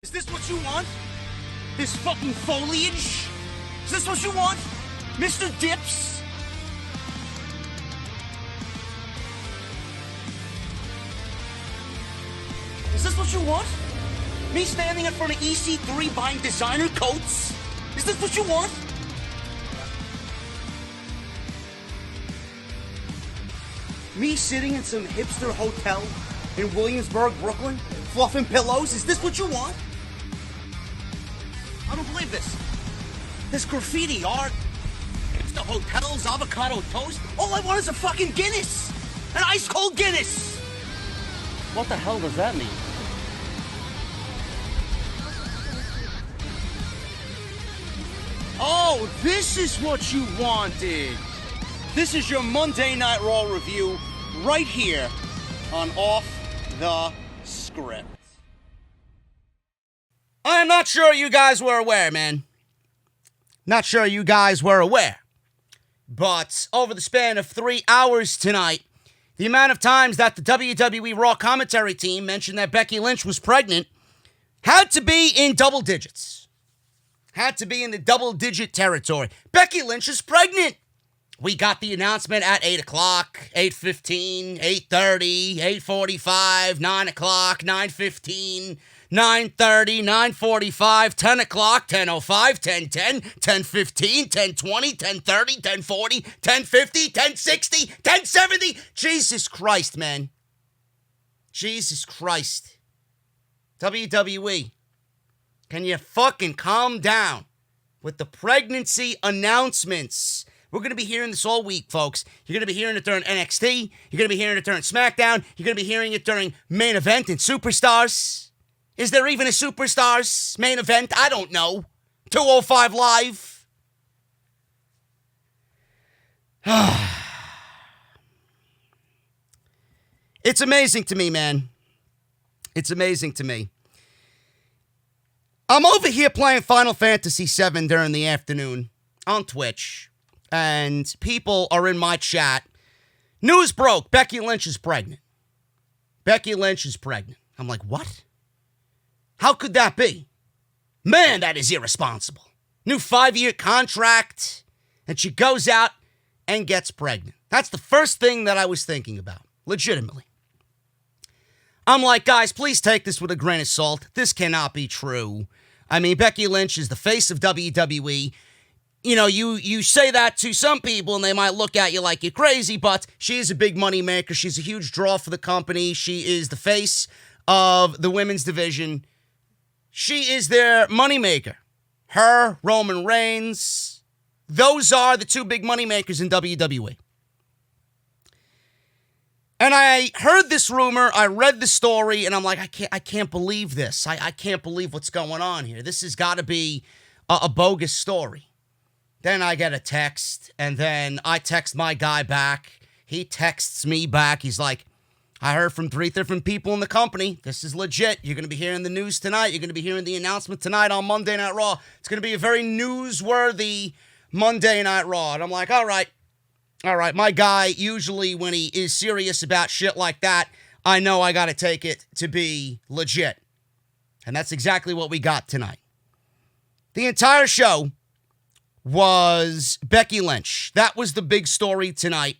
Is this what you want? This fucking foliage? Is this what you want? Mr. Dips? Is this what you want? Me standing in front of EC3 buying designer coats? Is this what you want? Me sitting in some hipster hotel in Williamsburg, Brooklyn, fluffing pillows? Is this what you want? I don't believe this. This graffiti art, it's the hotels, avocado toast. All I want is a fucking Guinness. An ice cold Guinness. What the hell does that mean? Oh, this is what you wanted. This is your Monday Night Raw review right here on Off the Script. I'm not sure you guys were aware, man. Not sure you guys were aware. But over the span of 3 hours tonight, the amount of times that the WWE Raw commentary team mentioned that Becky Lynch was pregnant had to be in double digits. Had to be in the double-digit territory. Becky Lynch is pregnant. We got the announcement at 8 o'clock, 8:15, 8:30, 8:45, 9 o'clock, 9:15, 9:30, 9:45, 10 o'clock, 10:05, 10:10, 10:15, 10:20, 10:30, 10:40, 10:50, 10:60, 10:70. Jesus Christ, man. Jesus Christ. WWE. Can you fucking calm down with the pregnancy announcements? We're going to be hearing this all week, folks. You're going to be hearing it during NXT. You're going to be hearing it during SmackDown. You're going to be hearing it during Main Event and Superstars. Is there even a Superstars Main Event? I don't know. 205 Live. It's amazing to me, man. It's amazing to me. I'm over here playing Final Fantasy VII during the afternoon on Twitch, and people are in my chat. News broke, Becky Lynch is pregnant. Becky Lynch is pregnant. I'm like, what? How could that be? Man, that is irresponsible. New 5-year contract, and she goes out and gets pregnant. That's the first thing that I was thinking about, legitimately. I'm like, guys, please take this with a grain of salt. This cannot be true. I mean, Becky Lynch is the face of WWE. You know, you say that to some people and they might look at you like you're crazy, but she is a big money maker. She's a huge draw for the company. She is the face of the women's division. She is their money maker. Her, Roman Reigns, those are the two big money makers in WWE. And I heard this rumor, I read the story, and I'm like, I can't believe this. I can't believe what's going on here. This has got to be a bogus story. Then I get a text, and then I text my guy back. He texts me back. He's like, I heard from 3 different people in the company. This is legit. You're going to be hearing the news tonight. You're going to be hearing the announcement tonight on Monday Night Raw. It's going to be a very newsworthy Monday Night Raw. And I'm like, all right. My guy, usually when he is serious about shit like that, I know I got to take it to be legit. And that's exactly what we got tonight. The entire show was Becky Lynch. That was the big story tonight,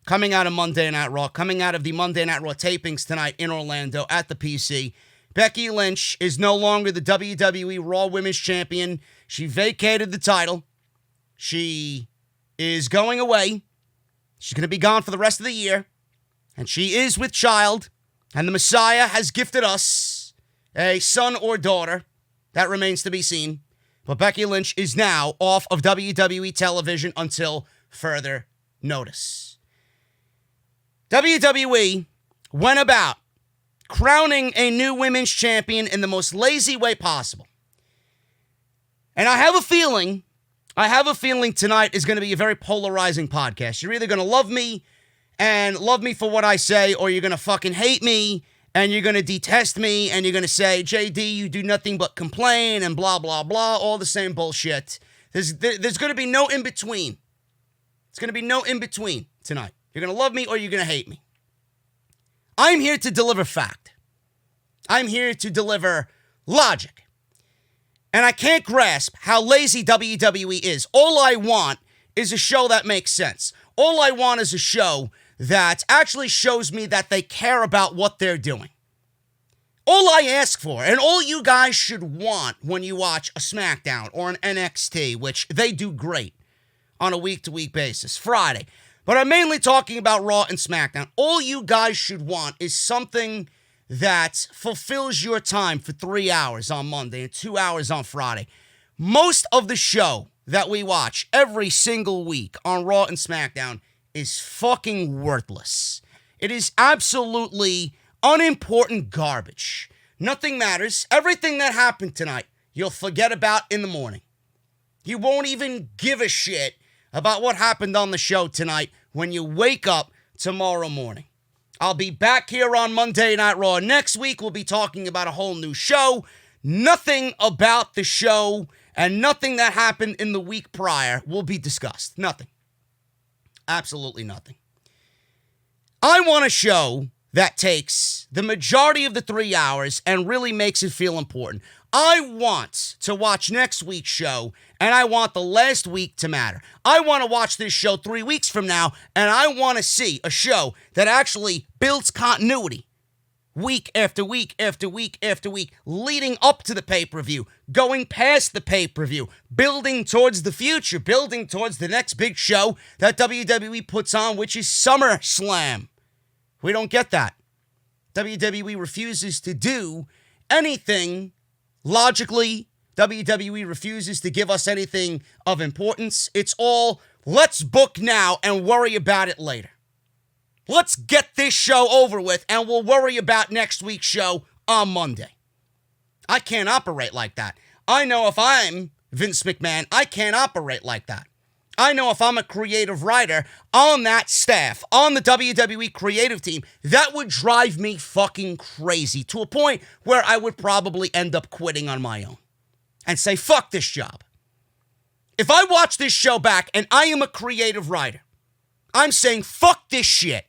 coming out of Monday Night Raw, coming out of the Monday Night Raw tapings tonight in Orlando at the PC. Becky Lynch is no longer the WWE Raw Women's Champion. She vacated the title. She is going away. She's going to be gone for the rest of the year. And she is with child. And the Messiah has gifted us a son or daughter. That remains to be seen. But Becky Lynch is now off of WWE television until further notice. WWE went about crowning a new women's champion in the most lazy way possible. And I have a feeling tonight is going to be a very polarizing podcast. You're either going to love me and love me for what I say, or you're going to fucking hate me and you're going to detest me and you're going to say, JD, you do nothing but complain and blah, blah, blah, all the same bullshit. There's going to be no in-between. It's going to be no in-between tonight. You're going to love me or you're going to hate me. I'm here to deliver fact. I'm here to deliver logic. And I can't grasp how lazy WWE is. All I want is a show that makes sense. All I want is a show that actually shows me that they care about what they're doing. All I ask for, and all you guys should want when you watch a SmackDown or an NXT, which they do great on a week-to-week basis, Friday. But I'm mainly talking about Raw and SmackDown. All you guys should want is something that fulfills your time for 3 hours on Monday and 2 hours on Friday. Most of the show that we watch every single week on Raw and SmackDown is fucking worthless. It is absolutely unimportant garbage. Nothing matters. Everything that happened tonight, you'll forget about in the morning. You won't even give a shit about what happened on the show tonight when you wake up tomorrow morning. I'll be back here on Monday Night Raw. Next week, we'll be talking about a whole new show. Nothing about the show and nothing that happened in the week prior will be discussed. Nothing. Absolutely nothing. I want a show that takes the majority of the 3 hours and really makes it feel important. I want to watch next week's show, and I want the last week to matter. I want to watch this show 3 weeks from now, and I want to see a show that actually builds continuity week after week after week after week, leading up to the pay-per-view, going past the pay-per-view, building towards the future, building towards the next big show that WWE puts on, which is SummerSlam. We don't get that. WWE refuses to do anything logically. WWE refuses to give us anything of importance. It's all, let's book now and worry about it later. Let's get this show over with and we'll worry about next week's show on Monday. I can't operate like that. I know if I'm Vince McMahon, I can't operate like that. I know if I'm a creative writer on that staff, on the WWE creative team, that would drive me fucking crazy to a point where I would probably end up quitting on my own and say, fuck this job. If I watch this show back and I am a creative writer, I'm saying, fuck this shit.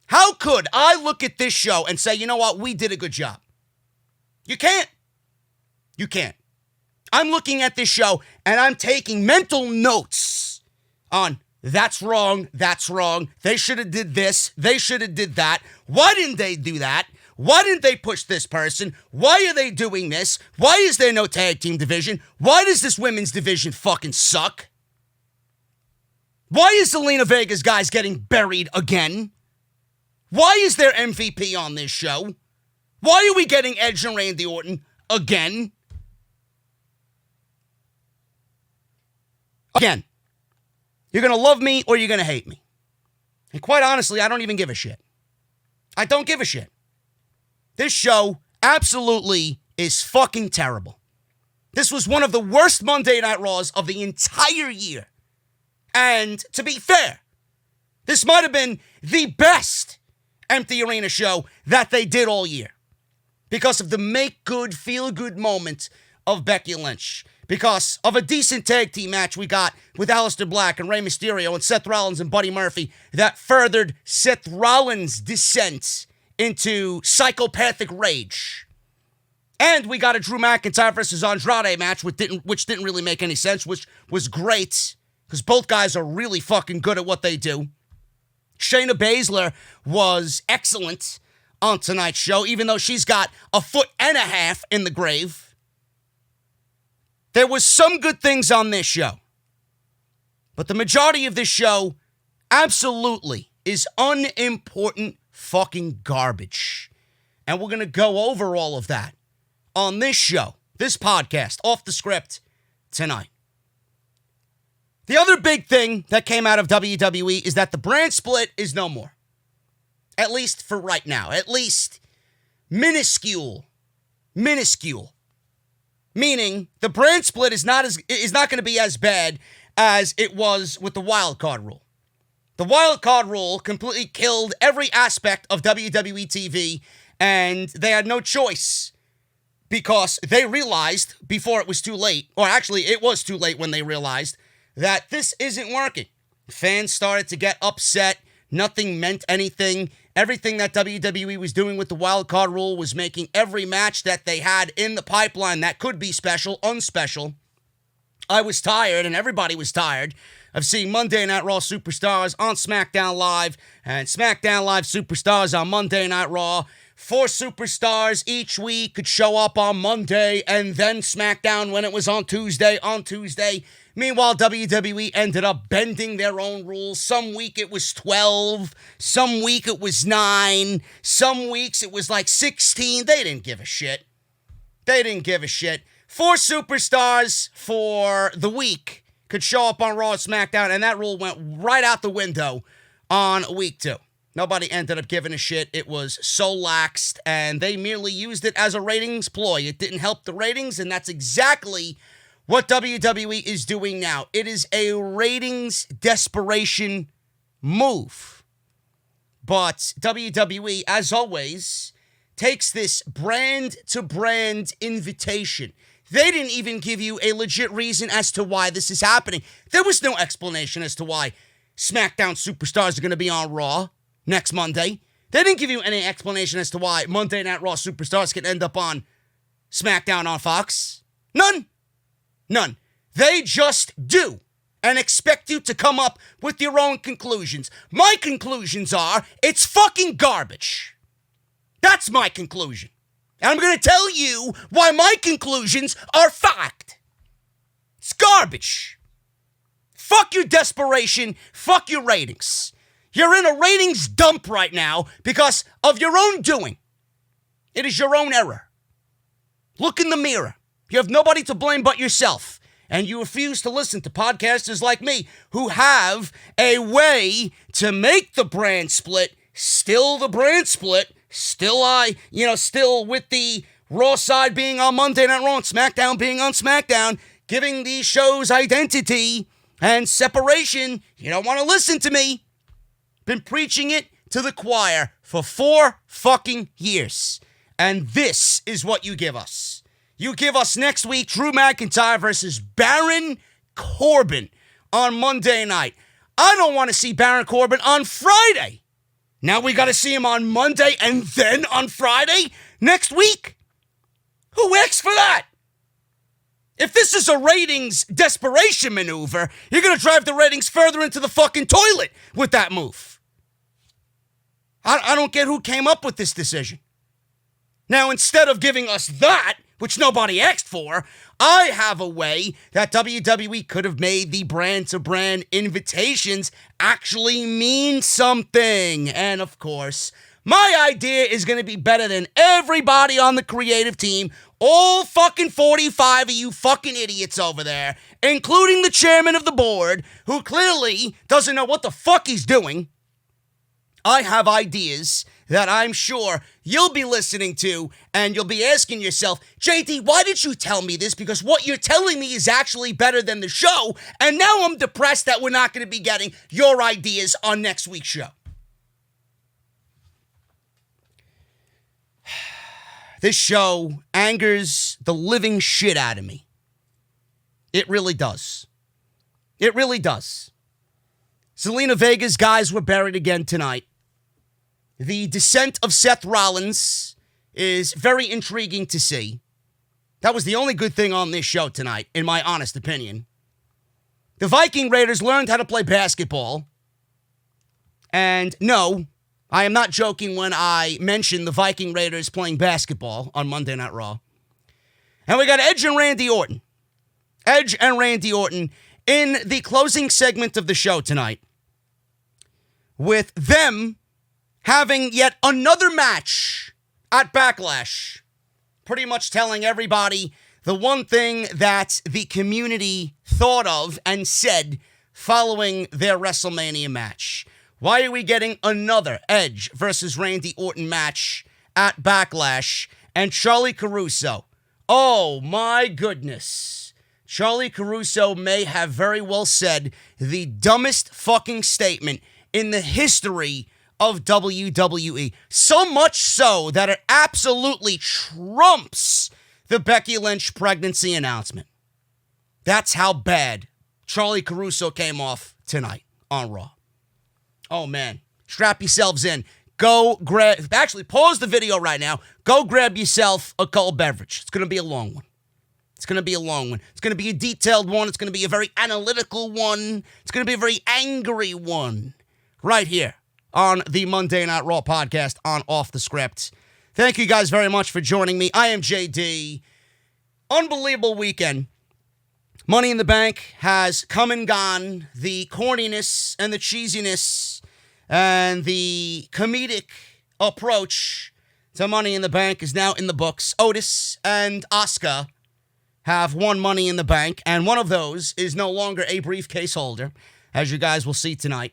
How could I look at this show and say, you know what, we did a good job? You can't. You can't. I'm looking at this show and I'm taking mental notes on that's wrong, they should have did this, they should have did that, why didn't they do that, why didn't they push this person, why are they doing this, why is there no tag team division, why does this women's division fucking suck, why is Zelina Vega's guys getting buried again, why is there MVP on this show, why are we getting Edge and Randy Orton again? Again, you're going to love me or you're going to hate me. And quite honestly, I don't even give a shit. I don't give a shit. This show absolutely is fucking terrible. This was one of the worst Monday Night Raws of the entire year. And to be fair, this might have been the best empty arena show that they did all year. Because of the make-good, feel-good moment of Becky Lynch. Because of a decent tag team match we got with Aleister Black and Rey Mysterio and Seth Rollins and Buddy Murphy that furthered Seth Rollins' descent into psychopathic rage. And we got a Drew McIntyre versus Andrade match, which didn't really make any sense, which was great, because both guys are really fucking good at what they do. Shayna Baszler was excellent on tonight's show, even though she's got a foot and a half in the grave. There was some good things on this show. But the majority of this show absolutely is unimportant fucking garbage. And we're going to go over all of that on this show, this podcast, Off the Script, tonight. The other big thing that came out of WWE is that the brand split is no more. At least for right now. At least minuscule. Meaning, the brand split is not going to be as bad as it was with the wild card rule. The wild card rule completely killed every aspect of WWE TV, and they had no choice because they realized before it was too late, or actually it was too late when they realized that this isn't working. Fans started to get upset. Nothing meant anything. Everything that WWE was doing with the wild card rule was making every match that they had in the pipeline that could be special, unspecial. I was tired, and everybody was tired, of seeing Monday Night Raw Superstars on SmackDown Live and SmackDown Live Superstars on Monday Night Raw. 4 superstars each week could show up on Monday and then SmackDown when it was on Tuesday. Meanwhile, WWE ended up bending their own rules. Some week it was 12. Some week it was 9. Some weeks it was like 16. They didn't give a shit. 4 superstars for the week could show up on Raw and SmackDown, and that rule went right out the window on week 2. Nobody ended up giving a shit. It was so laxed, and they merely used it as a ratings ploy. It didn't help the ratings, and that's exactly what WWE is doing now. It is a ratings desperation move. But WWE, as always, takes this brand-to-brand invitation. They didn't even give you a legit reason as to why this is happening. There was no explanation as to why SmackDown Superstars are going to be on Raw next Monday. They didn't give you any explanation as to why Monday Night Raw Superstars can end up on SmackDown on Fox. None. They just do and expect you to come up with your own conclusions. My conclusions are, it's fucking garbage. That's my conclusion. And I'm going to tell you why my conclusions are fact. It's garbage. Fuck your desperation. Fuck your ratings. You're in a ratings dump right now because of your own doing. It is your own error. Look in the mirror. You have nobody to blame but yourself. And you refuse to listen to podcasters like me who have a way to make the brand split, still the brand split, still with the Raw side being on Monday Night Raw and SmackDown being on SmackDown, giving these shows identity and separation. You don't want to listen to me. Been preaching it to the choir for 4 fucking years. And this is what you give us. You give us next week Drew McIntyre versus Baron Corbin on Monday night. I don't want to see Baron Corbin on Friday. Now we got to see him on Monday and then on Friday next week? Who asked for that? If this is a ratings desperation maneuver, you're going to drive the ratings further into the fucking toilet with that move. I don't get who came up with this decision. Now, instead of giving us that, which nobody asked for, I have a way that WWE could have made the brand-to-brand invitations actually mean something. And, of course, my idea is going to be better than everybody on the creative team, all fucking 45 of you fucking idiots over there, including the chairman of the board, who clearly doesn't know what the fuck he's doing. I have ideas that I'm sure you'll be listening to, and you'll be asking yourself, JD, why did you tell me this? Because what you're telling me is actually better than the show, and now I'm depressed that we're not going to be getting your ideas on next week's show. This show angers the living shit out of me. It really does. It really does. Zelina Vega's guys were buried again tonight. The descent of Seth Rollins is very intriguing to see. That was the only good thing on this show tonight, in my honest opinion. The Viking Raiders learned how to play basketball. And no, I am not joking when I mention the Viking Raiders playing basketball on Monday Night Raw. And we got Edge and Randy Orton. Edge and Randy Orton in the closing segment of the show tonight, with them having yet another match at Backlash, pretty much telling everybody the one thing that the community thought of and said following their WrestleMania match. Why are we getting another Edge versus Randy Orton match at Backlash? And Charlie Caruso, oh my goodness, Charlie Caruso may have very well said the dumbest fucking statement in the history of WWE. So much so that it absolutely trumps the Becky Lynch pregnancy announcement. That's how bad Charlie Caruso came off tonight on Raw. Oh man, strap yourselves in. go pause the video right now. Go grab yourself a cold beverage. It's going to be a long one. It's going to be a long one. It's going to be a detailed one. It's going to be a very analytical one. It's going to be a very angry one. Right here on the Monday Night Raw podcast on Off the Script. Thank you guys very much for joining me. I am JD. Unbelievable weekend. Money in the Bank has come and gone. The corniness and the cheesiness and the comedic approach to Money in the Bank is now in the books. Otis and Asuka have won Money in the Bank, and one of those is no longer a briefcase holder, as you guys will see tonight.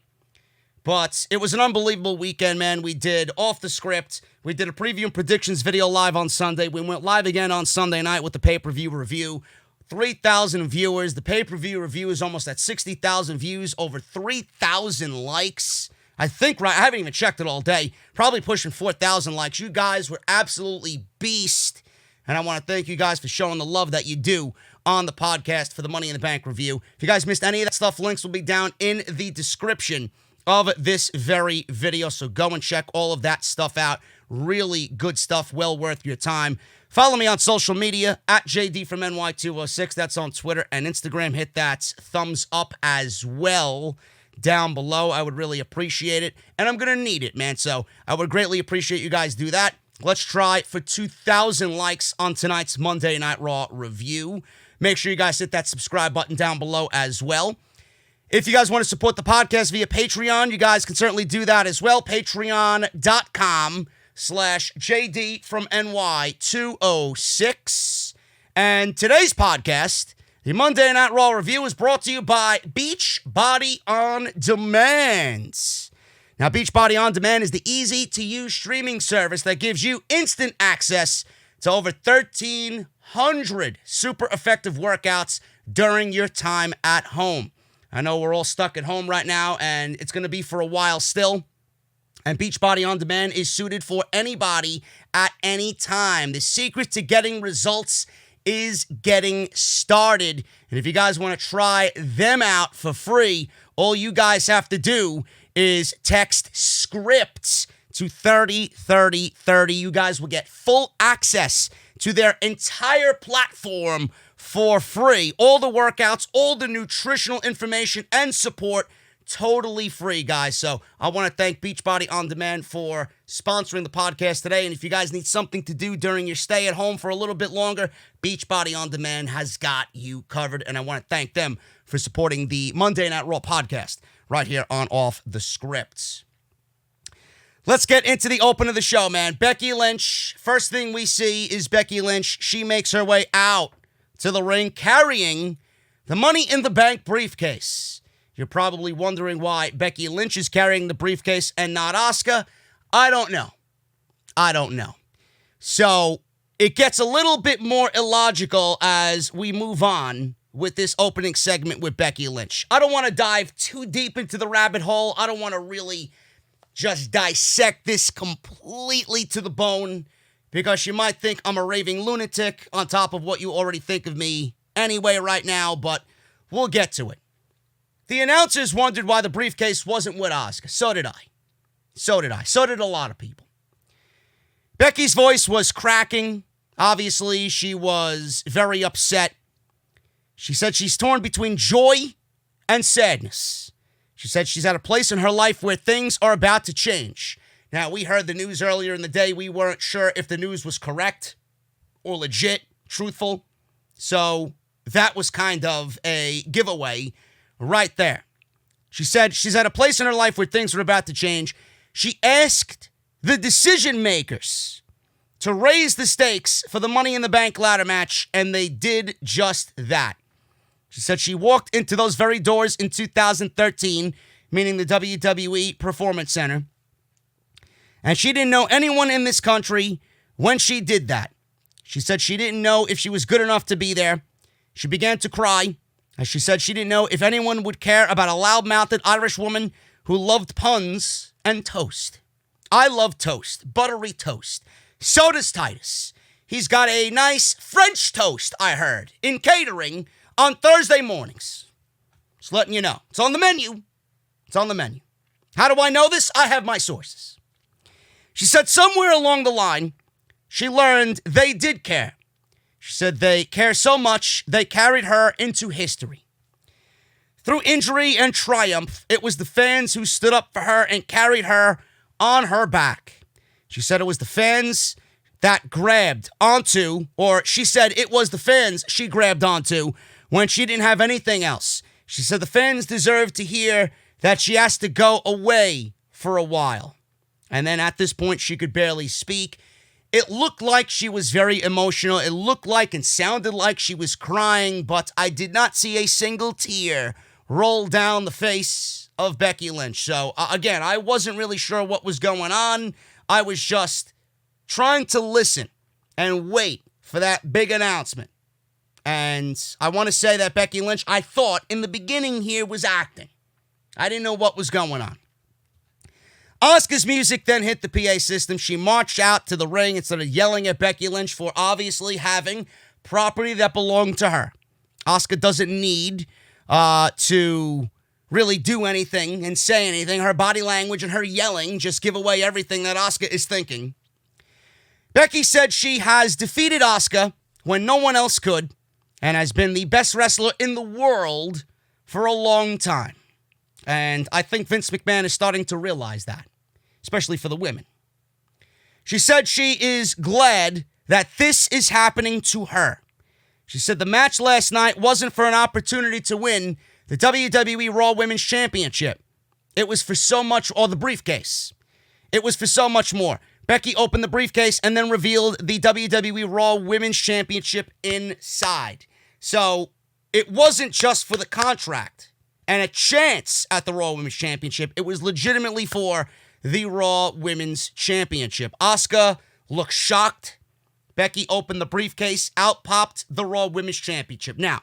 But it was an unbelievable weekend, man. We did Off the Script. We did a preview and predictions video live on Sunday. We went live again on Sunday night with the pay-per-view review. 3,000 viewers. The pay-per-view review is almost at 60,000 views, over 3,000 likes. I haven't even checked it all day. Probably pushing 4,000 likes. You guys were absolutely beast. And I want to thank you guys for showing the love that you do on the podcast for the Money in the Bank review. If you guys missed any of that stuff, links will be down in the description of this very video. So go and check all of that stuff out. Really good stuff. Well worth your time. Follow me on social media at JDfromNY206. That's on Twitter and Instagram. Hit that thumbs up as well down below. I would really appreciate it. And I'm going to need it, man. So I would greatly appreciate you guys do that. Let's try for 2,000 likes on tonight's Monday Night Raw review. Make sure you guys hit that subscribe button down below as well. If you guys want to support the podcast via Patreon, you guys can certainly do that as well. Patreon.com/JDfromNY206. And today's podcast, the Monday Night Raw review, is brought to you by Beachbody On Demand. Now, Beachbody On Demand is the easy-to-use streaming service that gives you instant access to over 1,300 super effective workouts during your time at home. I know we're all stuck at home right now, and it's going to be for a while still. And Beachbody On Demand is suited for anybody at any time. The secret to getting results is getting started. And if you guys want to try them out for free, all you guys have to do is text SCRIPTS to 303030. You guys will get full access to their entire platform for free. All the workouts, all the nutritional information and support, totally free, guys. So I want to thank Beachbody On Demand for sponsoring the podcast today. And if you guys need something to do during your stay at home for a little bit longer, Beachbody On Demand has got you covered. And I want to thank them for supporting the Monday Night Raw podcast right here on Off the Script. Let's get into the open of the show, man. Becky Lynch. First thing we see is Becky Lynch. She makes her way out to the ring carrying the Money in the Bank briefcase. You're probably wondering why Becky Lynch is carrying the briefcase and not Asuka. I don't know. So it gets a little bit more illogical as we move on with this opening segment with Becky Lynch. I don't want to dive too deep into the rabbit hole. I don't want to really just dissect this completely to the bone, because you might think I'm a raving lunatic on top of what you already think of me anyway right now, but we'll get to it. The announcers wondered why the briefcase wasn't with Asuka. So did I. So did a lot of people. Becky's voice was cracking. Obviously, she was very upset. She said she's torn between joy and sadness. She said she's at a place in her life where things are about to change. Now, we heard the news earlier in the day. We weren't sure if the news was correct or legit, truthful. So that was kind of a giveaway right there. She said she's at a place in her life where things are about to change. She asked the decision makers to raise the stakes for the Money in the Bank ladder match, and they did just that. She said she walked into those very doors in 2013, meaning the WWE Performance Center, and she didn't know anyone in this country when she did that. She said she didn't know if she was good enough to be there. She began to cry, as she said she didn't know if anyone would care about a loud-mouthed Irish woman who loved puns and toast. I love toast, buttery toast. So does Titus. He's got a nice French toast, I heard, in catering on Thursday mornings. Just letting you know. It's on the menu. How do I know this? I have my sources. She said somewhere along the line, she learned they did care. She said they care so much, they carried her into history. Through injury and triumph, it was the fans who stood up for her and carried her on her back. She said it was the fans that grabbed onto, or she said it was the fans she grabbed onto when she didn't have anything else. She said the fans deserve to hear that she has to go away for a while. And then at this point, she could barely speak. It looked like she was very emotional. It looked like and sounded like she was crying, but I did not see a single tear roll down the face of Becky Lynch. So, again, I wasn't really sure what was going on. I was just trying to listen and wait for that big announcement. And I want to say that Becky Lynch, I thought in the beginning here, was acting. I didn't know what was going on. Asuka's music then hit the PA system. She marched out to the ring and started yelling at Becky Lynch for obviously having property that belonged to her. Asuka doesn't need to really do anything and say anything. Her body language and her yelling just give away everything that Asuka is thinking. Becky said she has defeated Asuka when no one else could and has been the best wrestler in the world for a long time. And I think Vince McMahon is starting to realize that, especially for the women. She said she is glad that this is happening to her. She said the match last night wasn't for an opportunity to win the WWE Raw Women's Championship. It was for so much, or the briefcase. It was for so much more. Becky opened the briefcase and then revealed the WWE Raw Women's Championship inside. So it wasn't just for the contract and a chance at the Raw Women's Championship. It was legitimately for the Raw Women's Championship. Asuka looked shocked. Becky opened the briefcase. Out popped the Raw Women's Championship. Now,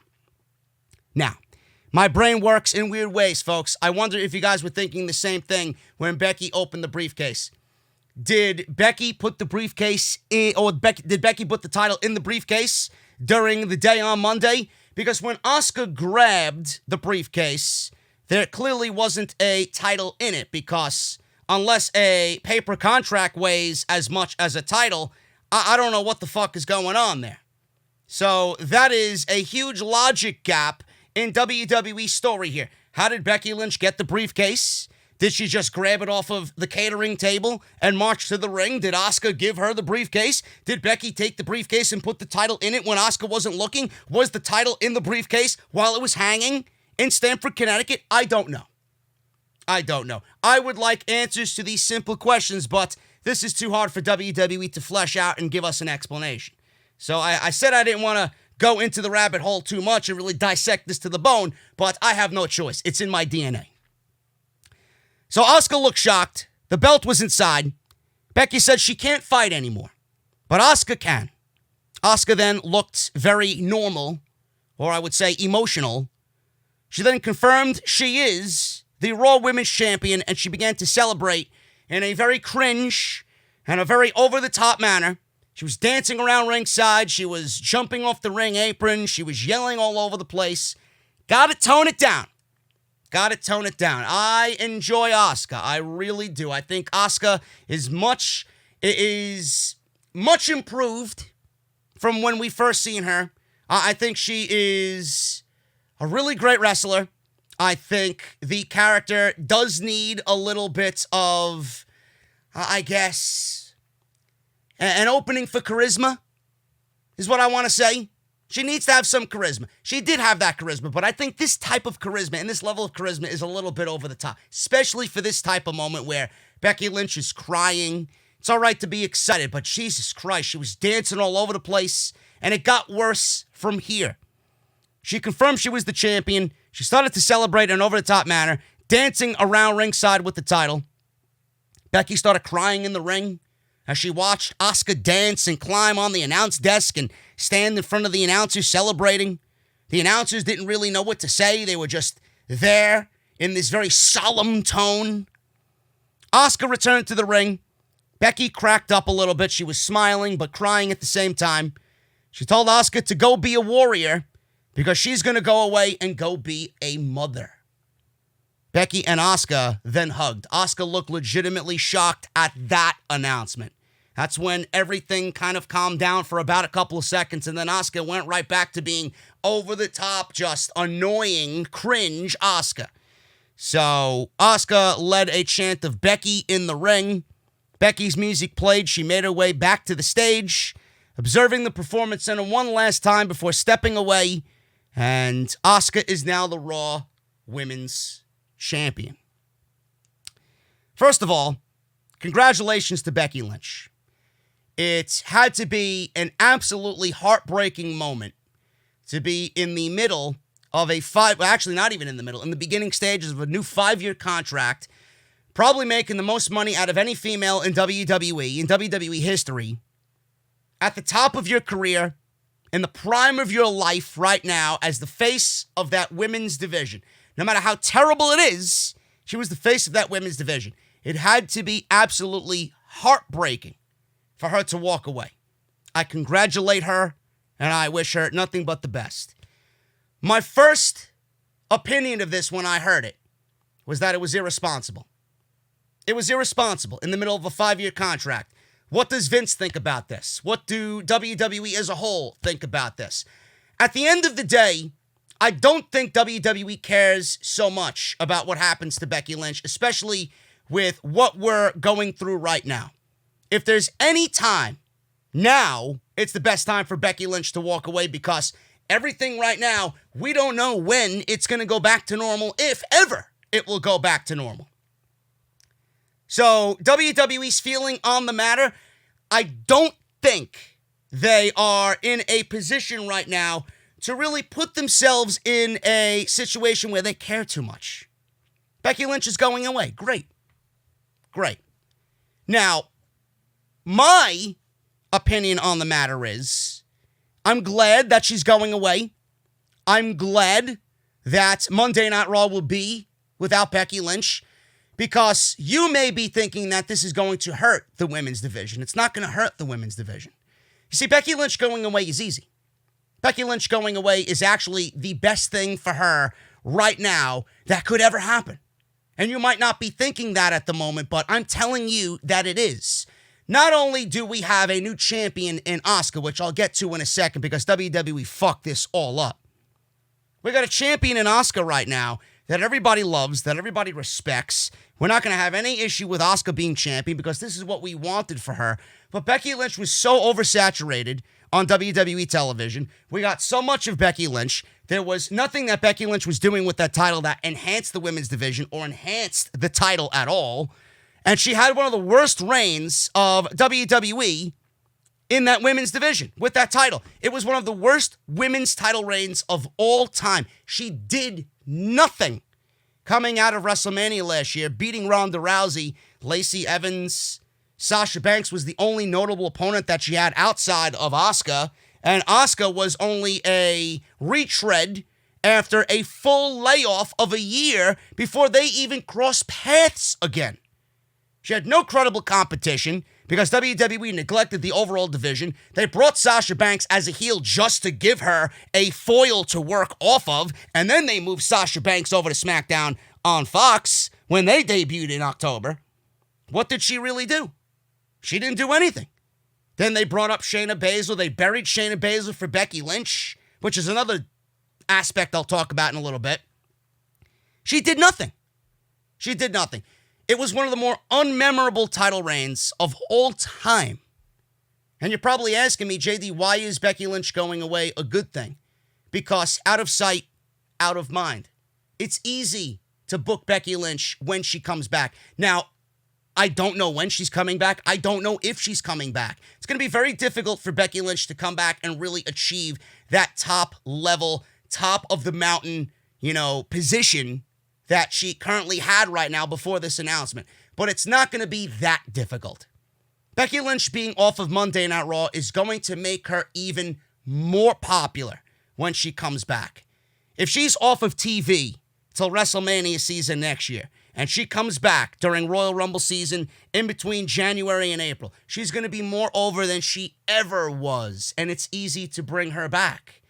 my brain works in weird ways, folks. I wonder if you guys were thinking the same thing when Becky opened the briefcase. Did Becky put the briefcase in, or did Becky put the title in the briefcase during the day on Monday? Because when Asuka grabbed the briefcase, there clearly wasn't a title in it, because unless a paper contract weighs as much as a title, I don't know what the fuck is going on there. So that is a huge logic gap in WWE story here. How did Becky Lynch get the briefcase? Did she just grab it off of the catering table and march to the ring? Did Asuka give her the briefcase? Did Becky take the briefcase and put the title in it when Asuka wasn't looking? Was the title in the briefcase while it was hanging in Stamford, Connecticut? I don't know. I would like answers to these simple questions, but this is too hard for WWE to flesh out and give us an explanation. So I said I didn't want to go into the rabbit hole too much and really dissect this to the bone, but I have no choice. It's in my DNA. So Asuka looked shocked. The belt was inside. Becky said she can't fight anymore, but Asuka can. Asuka then looked very normal, or I would say emotional. She then confirmed she is the Raw Women's Champion, and she began to celebrate in a very cringe and a very over-the-top manner. She was dancing around ringside. She was jumping off the ring apron. She was yelling all over the place. Gotta tone it down. I enjoy Asuka. I really do. I think Asuka is much improved from when we first seen her. I think she is a really great wrestler. I think the character does need a little bit of, I guess, an opening for charisma, is what I want to say. She needs to have some charisma. She did have that charisma, but I think this type of charisma and this level of charisma is a little bit over the top, especially for this type of moment where Becky Lynch is crying. It's all right to be excited, but Jesus Christ, she was dancing all over the place, and it got worse from here. She confirmed she was the champion. She started to celebrate in an over-the-top manner, dancing around ringside with the title. Becky started crying in the ring as she watched Asuka dance and climb on the announce desk and stand in front of the announcers celebrating. The announcers didn't really know what to say. They were just there in this very solemn tone. Asuka returned to the ring. Becky cracked up a little bit. She was smiling but crying at the same time. She told Asuka to go be a warrior because she's going to go away and go be a mother. Becky and Asuka then hugged. Asuka looked legitimately shocked at that announcement. That's when everything kind of calmed down for about a couple of seconds, and then Asuka went right back to being over the top, just annoying, cringe Asuka. So Asuka led a chant of Becky in the ring. Becky's music played. She made her way back to the stage, observing the performance center one last time before stepping away. And Asuka is now the Raw Women's Champion. First of all, congratulations to Becky Lynch. It had to be an absolutely heartbreaking moment to be in the middle of in the beginning stages of a new 5-year contract, probably making the most money out of any female in WWE history, at the top of your career, in the prime of your life right now, as the face of that women's division. No matter how terrible it is, she was the face of that women's division. It had to be absolutely heartbreaking for her to walk away. I congratulate her, and I wish her nothing but the best. My first opinion of this when I heard it was that it was irresponsible. It was irresponsible in the middle of a 5-year contract. What does Vince think about this? What do WWE as a whole think about this? At the end of the day, I don't think WWE cares so much about what happens to Becky Lynch, especially with what we're going through right now. If there's any time, now it's the best time for Becky Lynch to walk away, because everything right now, we don't know when it's going to go back to normal, if ever it will go back to normal. So WWE's feeling on the matter, I don't think they are in a position right now to really put themselves in a situation where they care too much. Becky Lynch is going away. Great. Now, my opinion on the matter is, I'm glad that she's going away. I'm glad that Monday Night Raw will be without Becky Lynch, because you may be thinking that this is going to hurt the women's division. It's not going to hurt the women's division. You see, Becky Lynch going away is easy. Becky Lynch going away is actually the best thing for her right now that could ever happen. And you might not be thinking that at the moment, but I'm telling you that it is. Not only do we have a new champion in Asuka, which I'll get to in a second because WWE fucked this all up. We got a champion in Asuka right now that everybody loves, that everybody respects. We're not going to have any issue with Asuka being champion because this is what we wanted for her. But Becky Lynch was so oversaturated on WWE television. We got so much of Becky Lynch. There was nothing that Becky Lynch was doing with that title that enhanced the women's division or enhanced the title at all. And she had one of the worst reigns of WWE in that women's division with that title. It was one of the worst women's title reigns of all time. She did nothing coming out of WrestleMania last year, beating Ronda Rousey, Lacey Evans. Sasha Banks was the only notable opponent that she had outside of Asuka. And Asuka was only a retread after a full layoff of a year before they even crossed paths again. She had no credible competition because WWE neglected the overall division. They brought Sasha Banks as a heel just to give her a foil to work off of, and then they moved Sasha Banks over to SmackDown on Fox when they debuted in October. What did she really do? She didn't do anything. Then they brought up Shayna Baszler. They buried Shayna Baszler for Becky Lynch, which is another aspect I'll talk about in a little bit. She did nothing. It was one of the more unmemorable title reigns of all time. And you're probably asking me, JD, why is Becky Lynch going away a good thing? Because out of sight, out of mind. It's easy to book Becky Lynch when she comes back. Now, I don't know when she's coming back. I don't know if she's coming back. It's going to be very difficult for Becky Lynch to come back and really achieve that top level, top of the mountain, position that she currently had right now before this announcement. But it's not going to be that difficult. Becky Lynch being off of Monday Night Raw is going to make her even more popular when she comes back. If she's off of TV till WrestleMania season next year, and she comes back during Royal Rumble season in between January and April, she's going to be more over than she ever was, and it's easy to bring her back.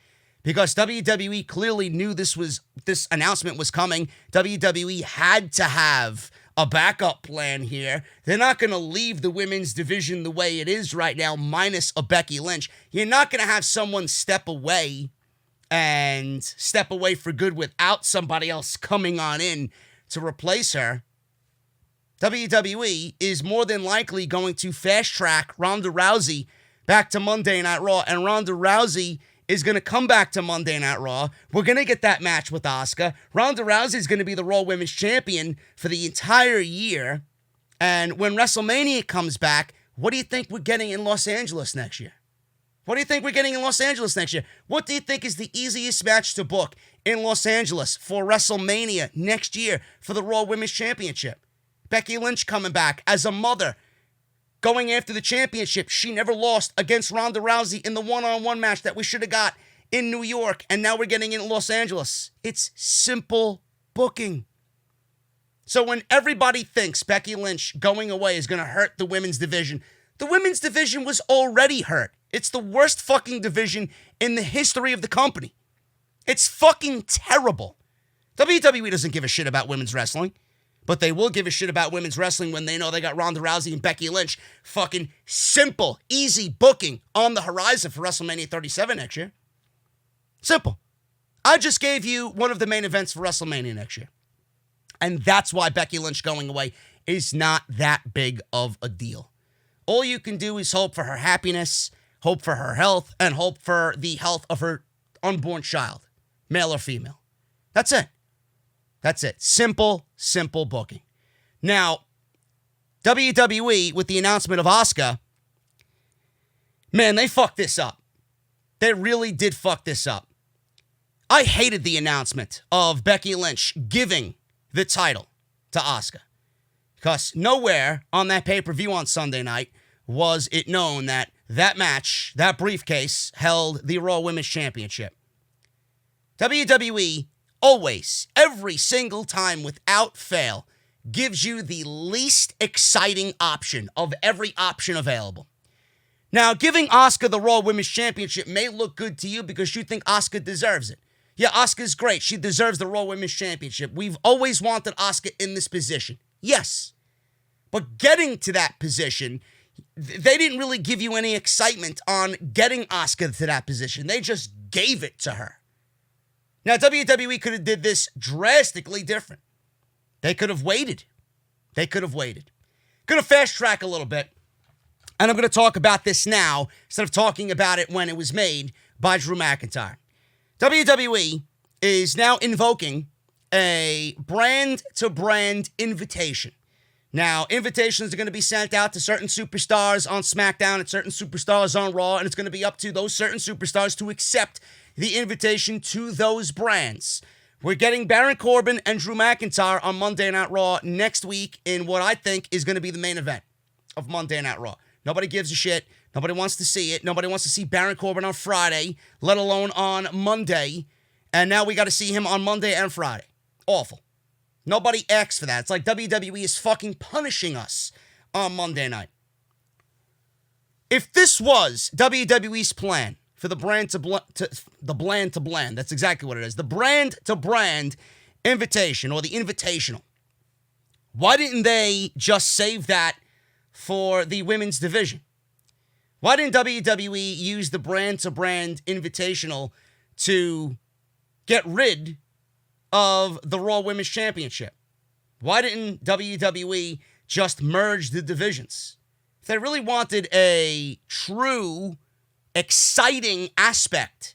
because WWE clearly knew this announcement was coming. WWE had to have a backup plan here. They're not going to leave the women's division the way it is right now, minus a Becky Lynch. You're not going to have someone step away for good without somebody else coming on in to replace her. WWE is more than likely going to fast track Ronda Rousey back to Monday Night Raw, and Ronda Rousey is going to come back to Monday Night Raw. We're going to get that match with Asuka. Ronda Rousey is going to be the Raw Women's Champion for the entire year. And when WrestleMania comes back, what do you think we're getting in Los Angeles next year? What do you think we're getting in Los Angeles next year? What do you think is the easiest match to book in Los Angeles for WrestleMania next year for the Raw Women's Championship? Becky Lynch coming back as a mother, going after the championship. She never lost against Ronda Rousey in the one-on-one match that we should have got in New York, and now we're getting in Los Angeles. It's simple booking. So when everybody thinks Becky Lynch going away is going to hurt the women's division, the women's division was already hurt. It's the worst fucking division in the history of the company. It's fucking terrible. WWE doesn't give a shit about women's wrestling. But they will give a shit about women's wrestling when they know they got Ronda Rousey and Becky Lynch. Fucking simple, easy booking on the horizon for WrestleMania 37 next year. Simple. I just gave you one of the main events for WrestleMania next year. And that's why Becky Lynch going away is not that big of a deal. All you can do is hope for her happiness, hope for her health, and hope for the health of her unborn child, male or female. That's it. That's it. Simple booking. Now, WWE, with the announcement of Asuka, man, they fucked this up. They really did fuck this up. I hated the announcement of Becky Lynch giving the title to Asuka, because nowhere on that pay-per-view on Sunday night was it known that that match, that briefcase, held the Raw Women's Championship. WWE always, every single time without fail, gives you the least exciting option of every option available. Now, giving Asuka the Raw Women's Championship may look good to you because you think Asuka deserves it. Yeah, Asuka's great. She deserves the Raw Women's Championship. We've always wanted Asuka in this position. Yes. But getting to that position, they didn't really give you any excitement on getting Asuka to that position. They just gave it to her. Now, WWE could have did this drastically different. They could have waited. Could have fast-tracked a little bit. And I'm going to talk about this now instead of talking about it when it was made by Drew McIntyre. WWE is now invoking a brand-to-brand invitation. Now, invitations are going to be sent out to certain superstars on SmackDown and certain superstars on Raw, and it's going to be up to those certain superstars to accept the invitation to those brands. We're getting Baron Corbin and Drew McIntyre on Monday Night Raw next week in what I think is going to be the main event of Monday Night Raw. Nobody gives a shit. Nobody wants to see it. Nobody wants to see Baron Corbin on Friday, let alone on Monday. And now we got to see him on Monday and Friday. Awful. Nobody asks for that. It's like WWE is fucking punishing us on Monday night. If this was WWE's plan for the brand to blend, that's exactly what it is. The brand to brand invitation or the invitational. Why didn't they just save that for the women's division? Why didn't WWE use the brand to brand invitational to get rid of the Raw Women's Championship? Why didn't WWE just merge the divisions? If they really wanted a true, exciting aspect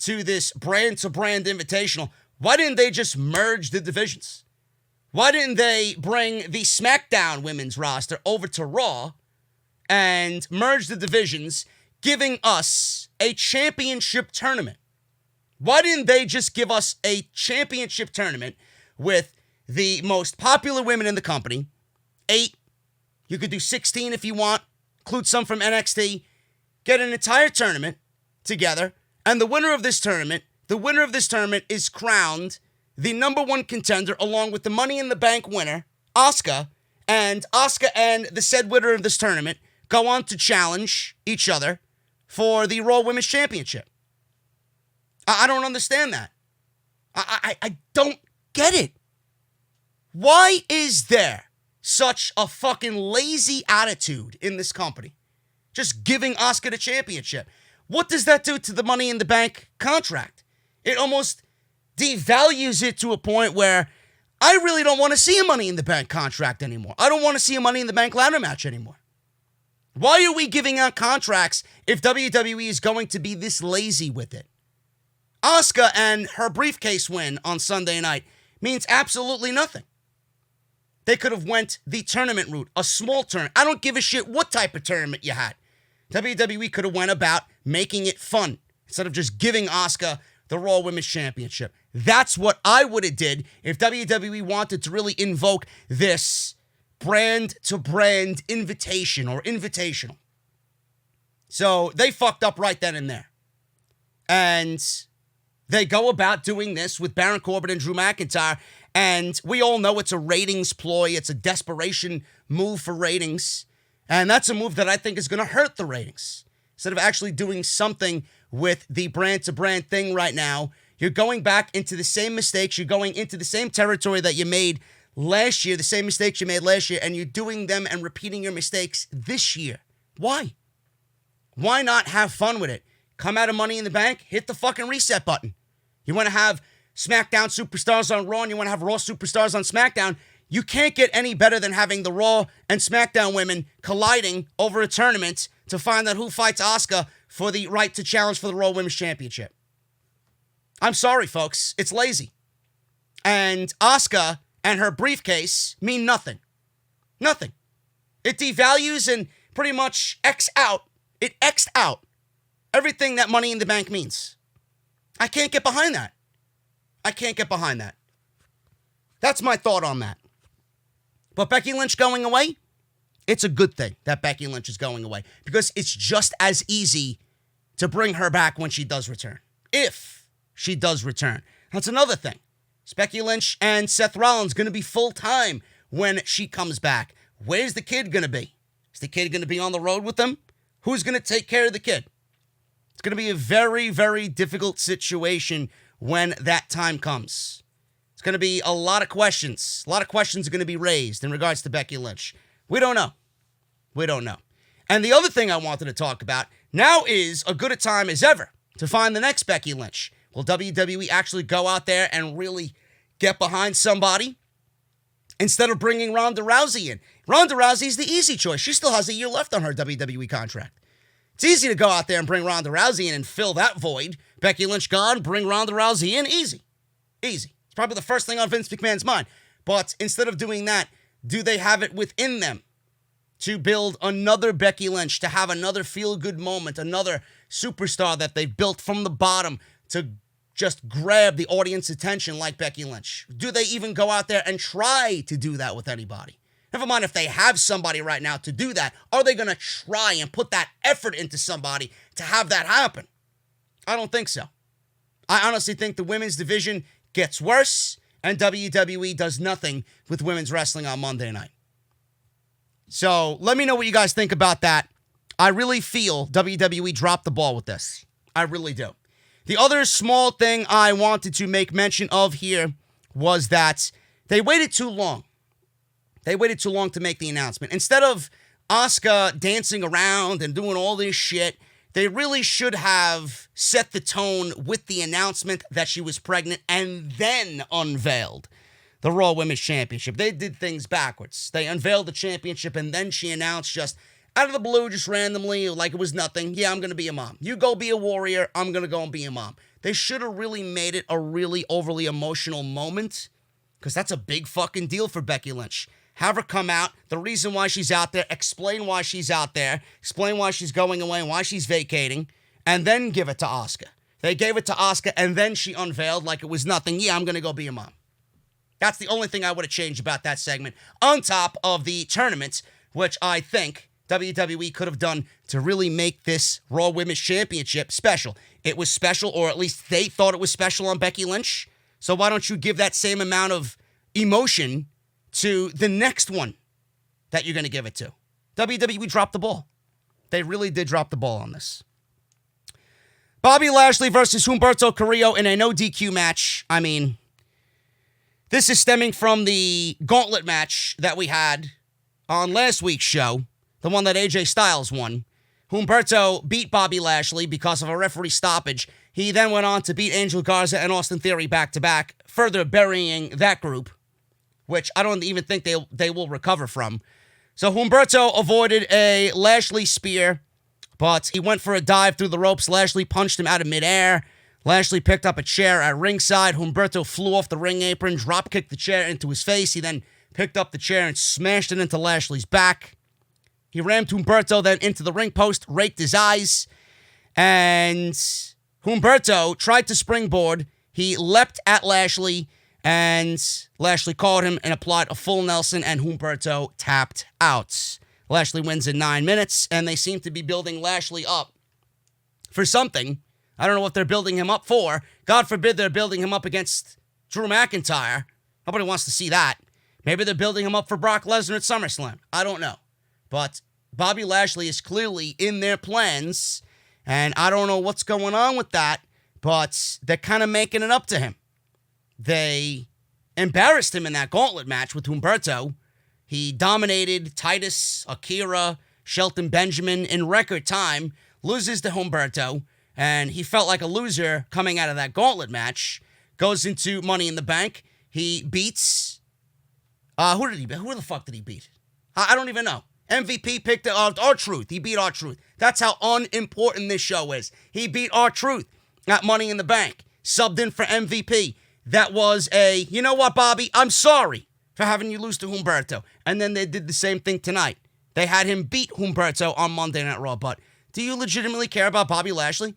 to this brand-to-brand invitational, why didn't they just merge the divisions? Why didn't they bring the SmackDown women's roster over to Raw and merge the divisions, giving us a championship tournament? Why didn't they just give us a championship tournament with the most popular women in the company, 8, you could do 16 if you want, include some from NXT, get an entire tournament together, and the winner of this tournament is crowned the number one contender along with the Money in the Bank winner, Asuka, and the said winner of this tournament go on to challenge each other for the Raw Women's Championship. I don't understand that. I don't get it. Why is there such a fucking lazy attitude in this company? Just giving Asuka the championship. What does that do to the Money in the Bank contract? It almost devalues it to a point where I really don't want to see a Money in the Bank contract anymore. I don't want to see a Money in the Bank ladder match anymore. Why are we giving out contracts if WWE is going to be this lazy with it? Asuka and her briefcase win on Sunday night means absolutely nothing. They could have went the tournament route, a small tournament. I don't give a shit what type of tournament you had. WWE could have went about making it fun instead of just giving Asuka the Raw Women's Championship. That's what I would have did if WWE wanted to really invoke this brand-to-brand invitation or invitational. So they fucked up right then and there. And they go about doing this with Baron Corbin and Drew McIntyre, and we all know it's a ratings ploy. It's a desperation move for ratings, and that's a move that I think is going to hurt the ratings. Instead of actually doing something with the brand-to-brand thing right now, you're going back into the same mistakes. You're going into the same territory that you made last year, the same mistakes you made last year, and you're doing them and repeating your mistakes this year. Why? Why not have fun with it? Come out of Money in the Bank, hit the fucking reset button. You want to have SmackDown superstars on Raw and you want to have Raw superstars on SmackDown, you can't get any better than having the Raw and SmackDown women colliding over a tournament to find out who fights Asuka for the right to challenge for the Raw Women's Championship. I'm sorry, folks. It's lazy. And Asuka and her briefcase mean nothing. Nothing. It devalues and pretty much X'd out everything that Money in the Bank means. I can't get behind that. I can't get behind that. That's my thought on that. But Becky Lynch going away, it's a good thing that Becky Lynch is going away because it's just as easy to bring her back when she does return. If she does return. That's another thing. Is Becky Lynch and Seth Rollins going to be full-time when she comes back? Where's the kid going to be? Is the kid going to be on the road with them? Who's going to take care of the kid? It's going to be a very, very difficult situation when that time comes. It's going to be a lot of questions. A lot of questions are going to be raised in regards to Becky Lynch. We don't know. We don't know. And the other thing I wanted to talk about, now is a good a time as ever to find the next Becky Lynch. Will WWE actually go out there and really get behind somebody instead of bringing Ronda Rousey in? Ronda Rousey's the easy choice. She still has a year left on her WWE contract. It's easy to go out there and bring Ronda Rousey in and fill that void. Becky Lynch gone, bring Ronda Rousey in. Easy. Easy. It's probably the first thing on Vince McMahon's mind. But instead of doing that, do they have it within them to build another Becky Lynch, to have another feel-good moment, another superstar that they've built from the bottom to just grab the audience attention like Becky Lynch? Do they even go out there and try to do that with anybody? Never mind if they have somebody right now to do that. Are they going to try and put that effort into somebody to have that happen? I don't think so. I honestly think the women's division gets worse and WWE does nothing with women's wrestling on Monday night. So let me know what you guys think about that. I really feel WWE dropped the ball with this. I really do. The other small thing I wanted to make mention of here was that they waited too long. They waited too long to make the announcement. Instead of Asuka dancing around and doing all this shit, they really should have set the tone with the announcement that she was pregnant and then unveiled the Raw Women's Championship. They did things backwards. They unveiled the championship and then she announced just out of the blue, just randomly, like it was nothing. Yeah, I'm going to be a mom. You go be a warrior. I'm going to go and be a mom. They should have really made it a really overly emotional moment because that's a big fucking deal for Becky Lynch. Have her come out, the reason why she's out there, explain why she's out there, explain why she's going away and why she's vacating, and then give it to Asuka. They gave it to Asuka, and then she unveiled like it was nothing. Yeah, I'm going to go be a mom. That's the only thing I would have changed about that segment, on top of the tournament, which I think WWE could have done to really make this Raw Women's Championship special. It was special, or at least they thought it was special on Becky Lynch, so why don't you give that same amount of emotion to the next one that you're going to give it to? WWE dropped the ball. They really did drop the ball on this. Bobby Lashley versus Humberto Carrillo in a no DQ match. I mean, this is stemming from the gauntlet match that we had on last week's show, the one that AJ Styles won. Humberto beat Bobby Lashley because of a referee stoppage. He then went on to beat Angel Garza and Austin Theory back-to-back, further burying that group, which I don't even think they will recover from. So Humberto avoided a Lashley spear, but he went for a dive through the ropes. Lashley punched him out of midair. Lashley picked up a chair at ringside. Humberto flew off the ring apron, drop-kicked the chair into his face. He then picked up the chair and smashed it into Lashley's back. He rammed Humberto then into the ring post, raked his eyes, and Humberto tried to springboard. He leapt at Lashley, and Lashley caught him and applied a full Nelson, and Humberto tapped out. Lashley wins in 9 minutes, and they seem to be building Lashley up for something. I don't know what they're building him up for. God forbid they're building him up against Drew McIntyre. Nobody wants to see that. Maybe they're building him up for Brock Lesnar at SummerSlam. I don't know. But Bobby Lashley is clearly in their plans, and I don't know what's going on with that, but they're kind of making it up to him. They embarrassed him in that gauntlet match with Humberto. He dominated Titus, Akira, Shelton Benjamin in record time, loses to Humberto, and he felt like a loser coming out of that gauntlet match. Goes into Money in the Bank. He beats... who did he beat? Who the fuck did he beat? I don't even know. MVP picked R-Truth. He beat R-Truth. That's how unimportant this show is. He beat R-Truth at Money in the Bank. Subbed in for MVP. That was a, you know what, Bobby? I'm sorry for having you lose to Humberto. And then they did the same thing tonight. They had him beat Humberto on Monday Night Raw. But do you legitimately care about Bobby Lashley?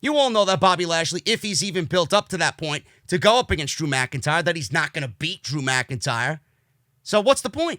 You all know that Bobby Lashley, if he's even built up to that point to go up against Drew McIntyre, that he's not going to beat Drew McIntyre. So what's the point?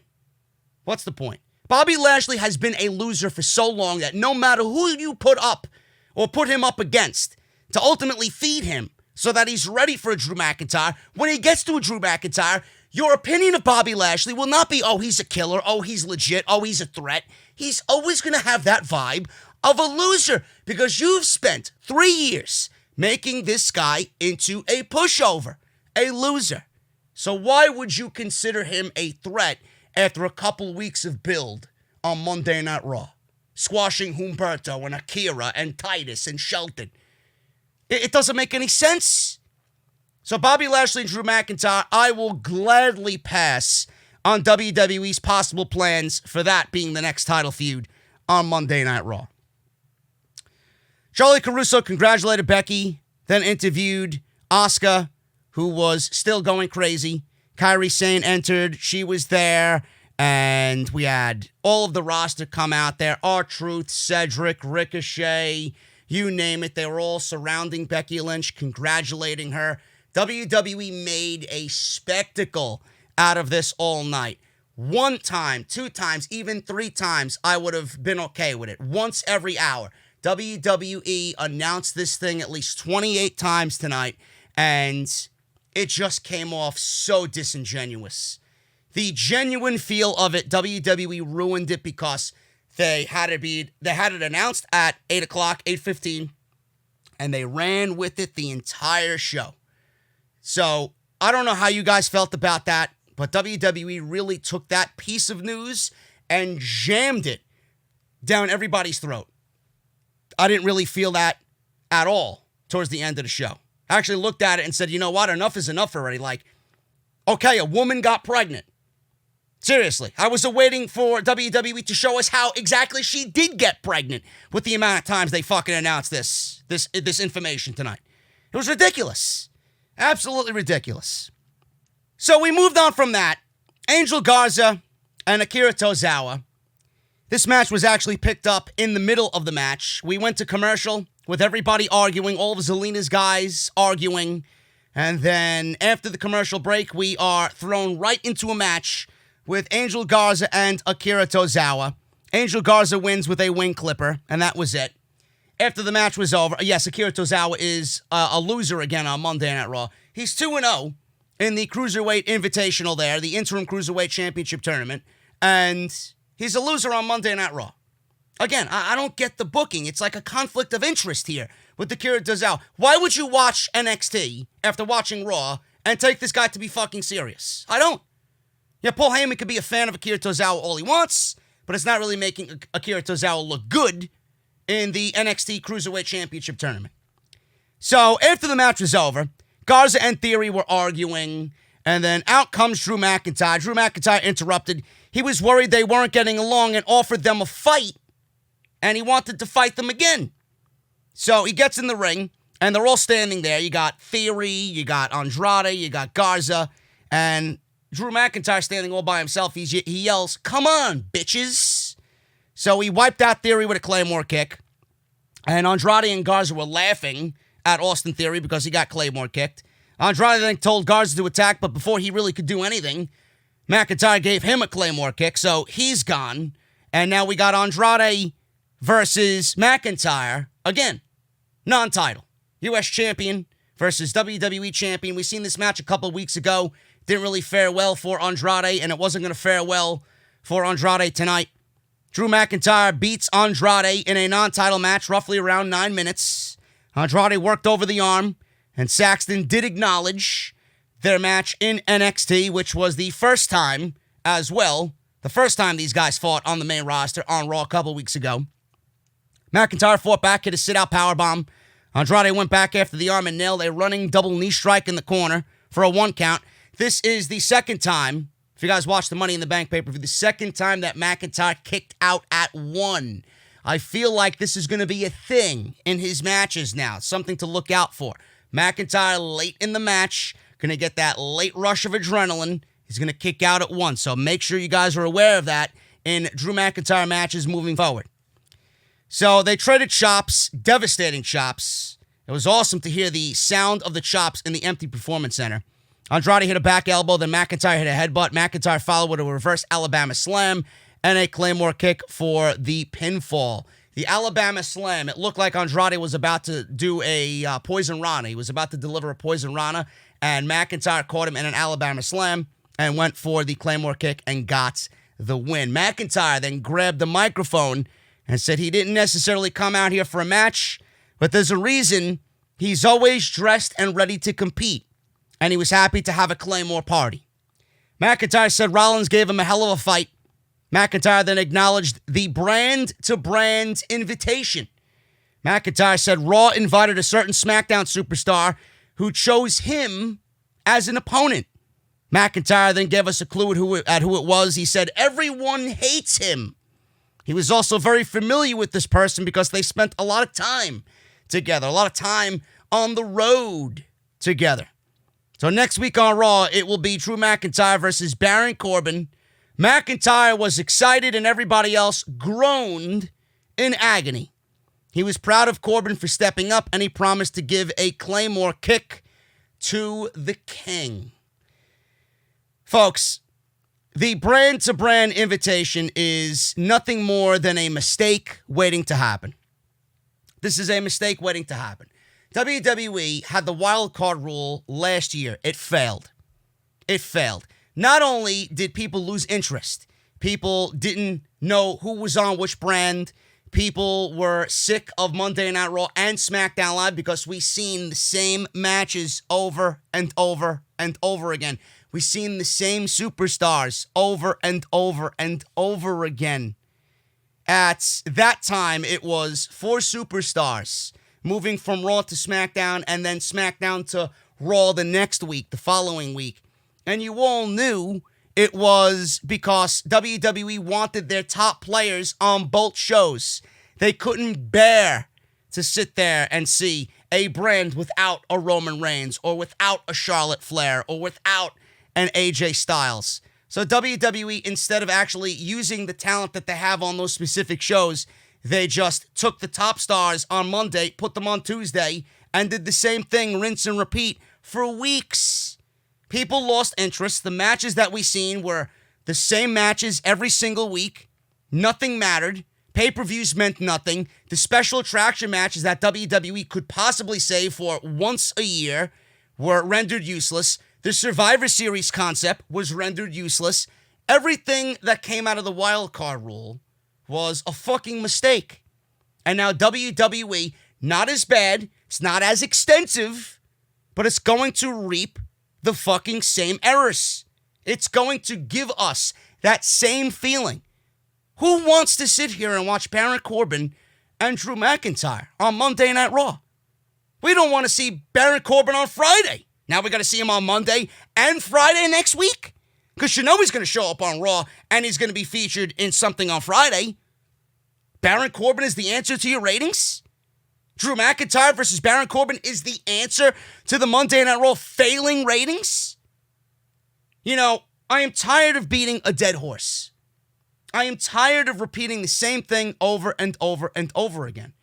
What's the point? Bobby Lashley has been a loser for so long that no matter who you put up or put him up against to ultimately feed him so that he's ready for a Drew McIntyre, when he gets to a Drew McIntyre, your opinion of Bobby Lashley will not be, oh, he's a killer, oh, he's legit, oh, he's a threat. He's always going to have that vibe of a loser because you've spent 3 years making this guy into a pushover, a loser. So why would you consider him a threat after a couple weeks of build on Monday Night Raw? Squashing Humberto and Akira and Titus and Shelton. It doesn't make any sense. So Bobby Lashley and Drew McIntyre, I will gladly pass on WWE's possible plans for that being the next title feud on Monday Night Raw. Charlie Caruso congratulated Becky, then interviewed Asuka, who was still going crazy. Kairi Sane entered. She was there. And we had all of the roster come out there. R-Truth, Cedric, Ricochet, you name it. They were all surrounding Becky Lynch, congratulating her. WWE made a spectacle out of this all night. 1 time, 2 times, even 3 times, I would have been okay with it. Once every hour. WWE announced this thing at least 28 times tonight, and it just came off so disingenuous. The genuine feel of it, WWE ruined it because they had it announced at 8 o'clock, 8:15, and they ran with it the entire show. So I don't know how you guys felt about that, but WWE really took that piece of news and jammed it down everybody's throat. I didn't really feel that at all towards the end of the show. I actually looked at it and said, you know what, enough is enough already. Like, okay, a woman got pregnant. Seriously, I was waiting for WWE to show us how exactly she did get pregnant with the amount of times they fucking announced this information tonight. It was ridiculous. Absolutely ridiculous. So we moved on from that. Angel Garza and Akira Tozawa. This match was actually picked up in the middle of the match. We went to commercial with everybody arguing, all of Zelina's guys arguing. And then after the commercial break, we are thrown right into a match with Angel Garza and Akira Tozawa. Angel Garza wins with a wing clipper, and that was it. After the match was over, yes, Akira Tozawa is a loser again on Monday Night Raw. He's 2-0 in the Cruiserweight Invitational there, the Interim Cruiserweight Championship Tournament, and he's a loser on Monday Night Raw. Again, I don't get the booking. It's like a conflict of interest here with Akira Tozawa. Why would you watch NXT after watching Raw and take this guy to be fucking serious? I don't. Yeah, Paul Heyman could be a fan of Akira Tozawa all he wants, but it's not really making Akira Tozawa look good in the NXT Cruiserweight Championship tournament. So after the match was over, Garza and Theory were arguing, and then out comes Drew McIntyre. Drew McIntyre interrupted. He was worried they weren't getting along and offered them a fight, and he wanted to fight them again. So he gets in the ring, and they're all standing there. You got Theory, you got Andrade, you got Garza, and Drew McIntyre standing all by himself. He yells, "Come on, bitches." So he wiped out Theory with a Claymore kick, and Andrade and Garza were laughing at Austin Theory because he got Claymore kicked. Andrade then told Garza to attack, but before he really could do anything, McIntyre gave him a Claymore kick, so he's gone. And now we got Andrade versus McIntyre again. Non-title. U.S. champion versus WWE champion. We seen this match a couple weeks ago. Didn't really fare well for Andrade, and it wasn't going to fare well for Andrade tonight. Drew McIntyre beats Andrade in a non-title match, roughly around 9 minutes. Andrade worked over the arm, and Saxton did acknowledge their match in NXT, which was the first time as well. The first time these guys fought on the main roster on Raw a couple weeks ago. McIntyre fought back, hit a sit-out powerbomb. Andrade went back after the arm and nailed a running double knee strike in the corner for a 1 count. This is the second time, if you guys watched the Money in the Bank pay-per-view, the second time that McIntyre kicked out at 1. I feel like this is going to be a thing in his matches now. Something to look out for. McIntyre late in the match, going to get that late rush of adrenaline. He's going to kick out at 1. So make sure you guys are aware of that in Drew McIntyre matches moving forward. So they traded chops, devastating chops. It was awesome to hear the sound of the chops in the empty Performance Center. Andrade hit a back elbow, then McIntyre hit a headbutt. McIntyre followed with a reverse Alabama slam and a Claymore kick for the pinfall. The Alabama slam, it looked like Andrade was about to do a Poison Rana. He was about to deliver a Poison Rana, and McIntyre caught him in an Alabama slam and went for the Claymore kick and got the win. McIntyre then grabbed the microphone and said he didn't necessarily come out here for a match, but there's a reason he's always dressed and ready to compete, and he was happy to have a Claymore party. McIntyre said Rollins gave him a hell of a fight. McIntyre then acknowledged the brand-to-brand invitation. McIntyre said Raw invited a certain SmackDown superstar who chose him as an opponent. McIntyre then gave us a clue at who it was. He said everyone hates him. He was also very familiar with this person because they spent a lot of time together, a lot of time on the road together. So next week on Raw, it will be Drew McIntyre versus Baron Corbin. McIntyre was excited and everybody else groaned in agony. He was proud of Corbin for stepping up, and he promised to give a Claymore kick to the King. Folks, the brand-to-brand invitation is nothing more than a mistake waiting to happen. This is a mistake waiting to happen. WWE had the wild card rule last year. It failed. It failed. Not only did people lose interest, people didn't know who was on which brand. People were sick of Monday Night Raw and SmackDown Live because we've seen the same matches over and over and over again. We've seen the same superstars over and over and over again. At that time, it was 4 superstars moving from Raw to SmackDown and then SmackDown to Raw the next week, the following week. And you all knew it was because WWE wanted their top players on both shows. They couldn't bear to sit there and see a brand without a Roman Reigns or without a Charlotte Flair or without an AJ Styles. So WWE, instead of actually using the talent that they have on those specific shows, they just took the top stars on Monday, put them on Tuesday, and did the same thing, rinse and repeat, for weeks. People lost interest. The matches that we seen were the same matches every single week. Nothing mattered. Pay-per-views meant nothing. The special attraction matches that WWE could possibly save for once a year were rendered useless. The Survivor Series concept was rendered useless. Everything that came out of the wild card rule was a fucking mistake. And now WWE not as bad, it's not as extensive, but it's going to reap the fucking same errors. It's going to give us that same feeling. Who wants to sit here and watch Baron Corbin and Drew McIntyre on Monday Night Raw? We don't want to see Baron Corbin on Friday. Now we got to see him on Monday and Friday next week. Because you know he's going to show up on Raw and he's going to be featured in something on Friday. Baron Corbin is the answer to your ratings? Drew McIntyre versus Baron Corbin is the answer to the Monday Night Raw failing ratings? You know, I am tired of beating a dead horse. I am tired of repeating the same thing over and over and over again.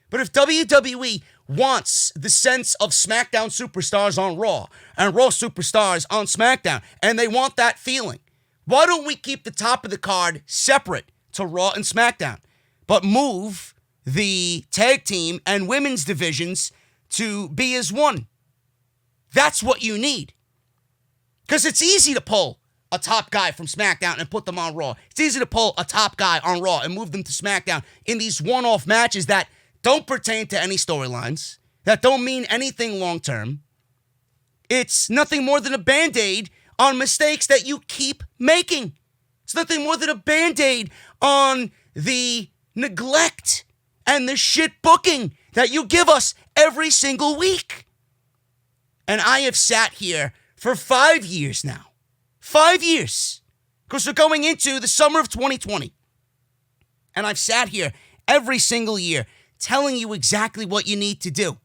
But if WWE wants the sense of SmackDown superstars on Raw and Raw superstars on SmackDown, and they want that feeling, why don't we keep the top of the card separate to Raw and SmackDown, but move the tag team and women's divisions to be as one? That's what you need. Because it's easy to pull a top guy from SmackDown and put them on Raw. It's easy to pull a top guy on Raw and move them to SmackDown in these one-off matches that don't pertain to any storylines, that don't mean anything long-term. It's nothing more than a Band-Aid on mistakes that you keep making. It's nothing more than a Band-Aid on the neglect and the shit booking that you give us every single week. And I have sat here for 5 years now. 5 years. Because we're going into the summer of 2020. And I've sat here every single year telling you exactly what you need to do.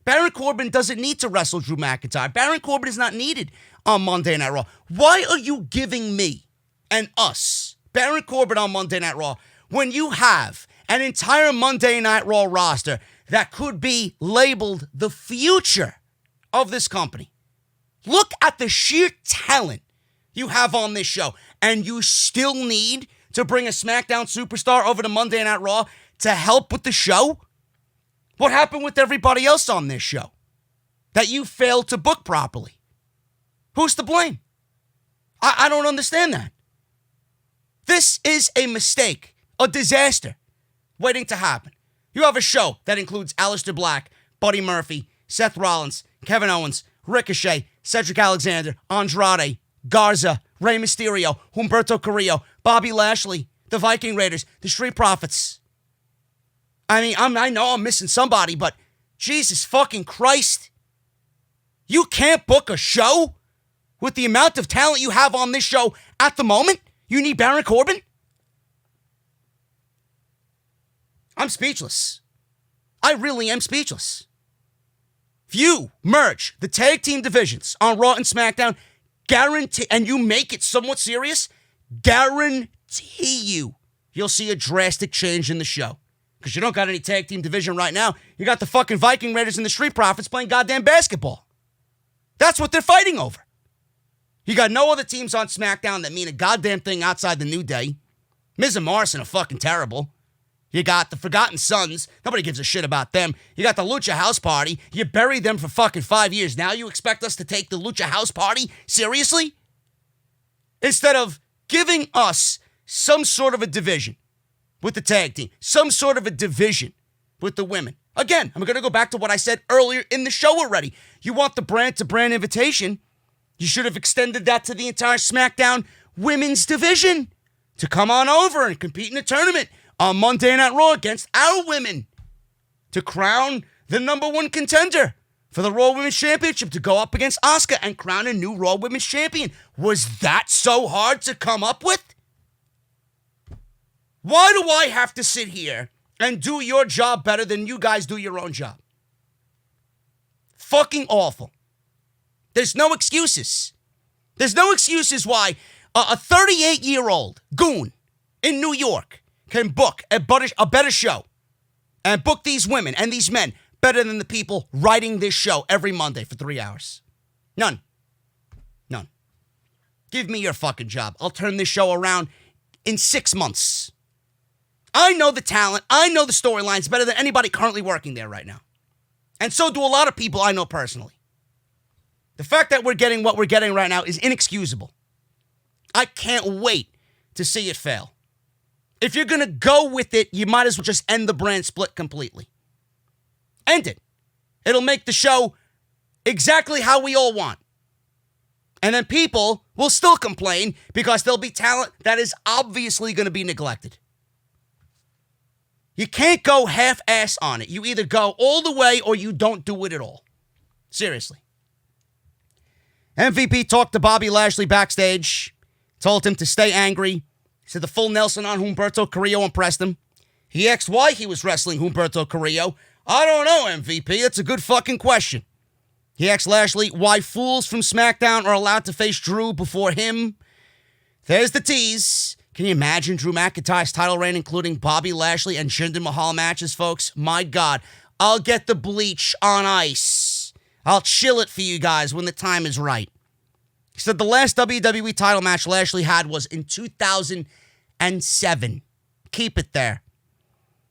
Baron Corbin doesn't need to wrestle Drew McIntyre. Baron Corbin is not needed on Monday Night Raw. Why are you giving me and us Baron Corbin on Monday Night Raw when you have an entire Monday Night Raw roster that could be labeled the future of this company? Look at the sheer talent you have on this show, and you still need to bring a SmackDown superstar over to Monday Night Raw to help with the show? What happened with everybody else on this show that you failed to book properly? Who's to blame? I don't understand that. This is a mistake, a disaster waiting to happen. You have a show that includes Aleister Black, Buddy Murphy, Seth Rollins, Kevin Owens, Ricochet, Cedric Alexander, Andrade, Garza, Rey Mysterio, Humberto Carrillo, Bobby Lashley, the Viking Raiders, the Street Profits. I mean, I know I'm missing somebody, but Jesus fucking Christ. You can't book a show with the amount of talent you have on this show at the moment? You need Baron Corbin? I'm speechless. I really am speechless. If you merge the tag team divisions on Raw and SmackDown, and you make it somewhat serious, guarantee you'll see a drastic change in the show. Because you don't got any tag team division right now. You got the fucking Viking Raiders and the Street Profits playing goddamn basketball. That's what they're fighting over. You got no other teams on SmackDown that mean a goddamn thing outside the New Day. Miz and Morrison are fucking terrible. You got the Forgotten Sons. Nobody gives a shit about them. You got the Lucha House Party. You buried them for fucking 5 years. Now you expect us to take the Lucha House Party seriously? Instead of giving us some sort of a division with the tag team, some sort of a division with the women. Again, I'm going to go back to what I said earlier in the show already. You want the brand-to-brand invitation, you should have extended that to the entire SmackDown women's division to come on over and compete in a tournament on Monday Night Raw against our women to crown the number one contender for the Raw Women's Championship, to go up against Asuka and crown a new Raw Women's Champion. Was that so hard to come up with? Why do I have to sit here and do your job better than you guys do your own job? Fucking awful. There's no excuses. There's no excuses why a 38-year-old goon in New York can book a better show and book these women and these men better than the people writing this show every Monday for 3 hours. None. None. Give me your fucking job. I'll turn this show around in 6 months. I know the talent. I know the storylines better than anybody currently working there right now. And so do a lot of people I know personally. The fact that we're getting what we're getting right now is inexcusable. I can't wait to see it fail. If you're going to go with it, you might as well just end the brand split completely. end it. It'll make the show exactly how we all want. And then people will still complain because there'll be talent that is obviously going to be neglected. You can't go half-ass on it. You either go all the way or you don't do it at all. Seriously. MVP talked to Bobby Lashley backstage, told him to stay angry. He said the full Nelson on Humberto Carrillo impressed him. He asked why he was wrestling Humberto Carrillo. I don't know, MVP. That's a good fucking question. He asked Lashley why fools from SmackDown are allowed to face Drew before him. There's the tease. Can you imagine Drew McIntyre's title reign, including Bobby Lashley and Jinder Mahal matches, folks? My God. I'll get the bleach on ice. I'll chill it for you guys when the time is right. He said the last WWE title match Lashley had was in 2007. Keep it there.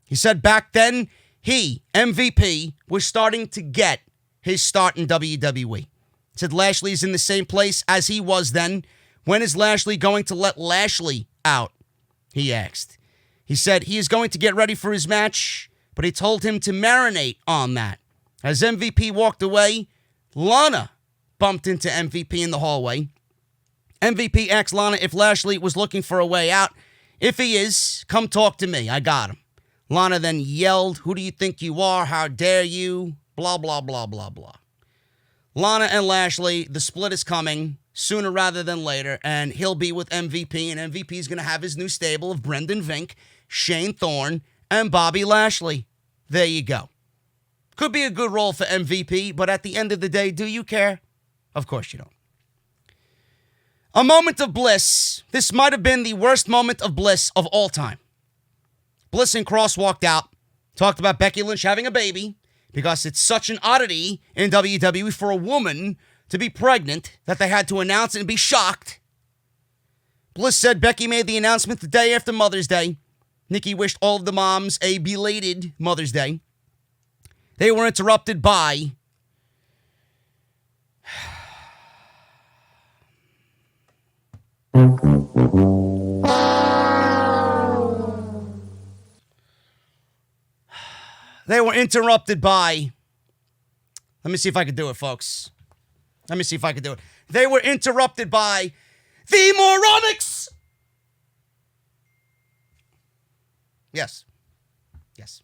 He said back then, he, MVP, was starting to get his start in WWE. He said Lashley's in the same place as he was then. When is Lashley going to let Lashley out? He asked. He said he is going to get ready for his match, but he told him to marinate on that. As MVP walked away, Lana bumped into MVP in the hallway. MVP asked Lana if Lashley was looking for a way out. If he is, come talk to me. I got him. Lana then yelled, "Who do you think you are? How dare you?" Blah, blah, blah, blah, blah. Lana and Lashley, the split is coming sooner rather than later, and he'll be with MVP, and MVP is going to have his new stable of Brenden Vink, Shane Thorne, and Bobby Lashley. There you go. Could be a good role for MVP, but at the end of the day, do you care? Of course you don't. A moment of bliss. This might have been the worst moment of bliss of all time. Bliss and Cross walked out, talked about Becky Lynch having a baby, because it's such an oddity in WWE for a woman to be pregnant that they had to announce it and be shocked. Bliss said Becky made the announcement the day after Mother's Day. Nikki wished all of the moms a belated Mother's Day. They were interrupted by let me see if I can do it, folks. Let me see if I can do it. They were interrupted by the moronics. Yes. Yes.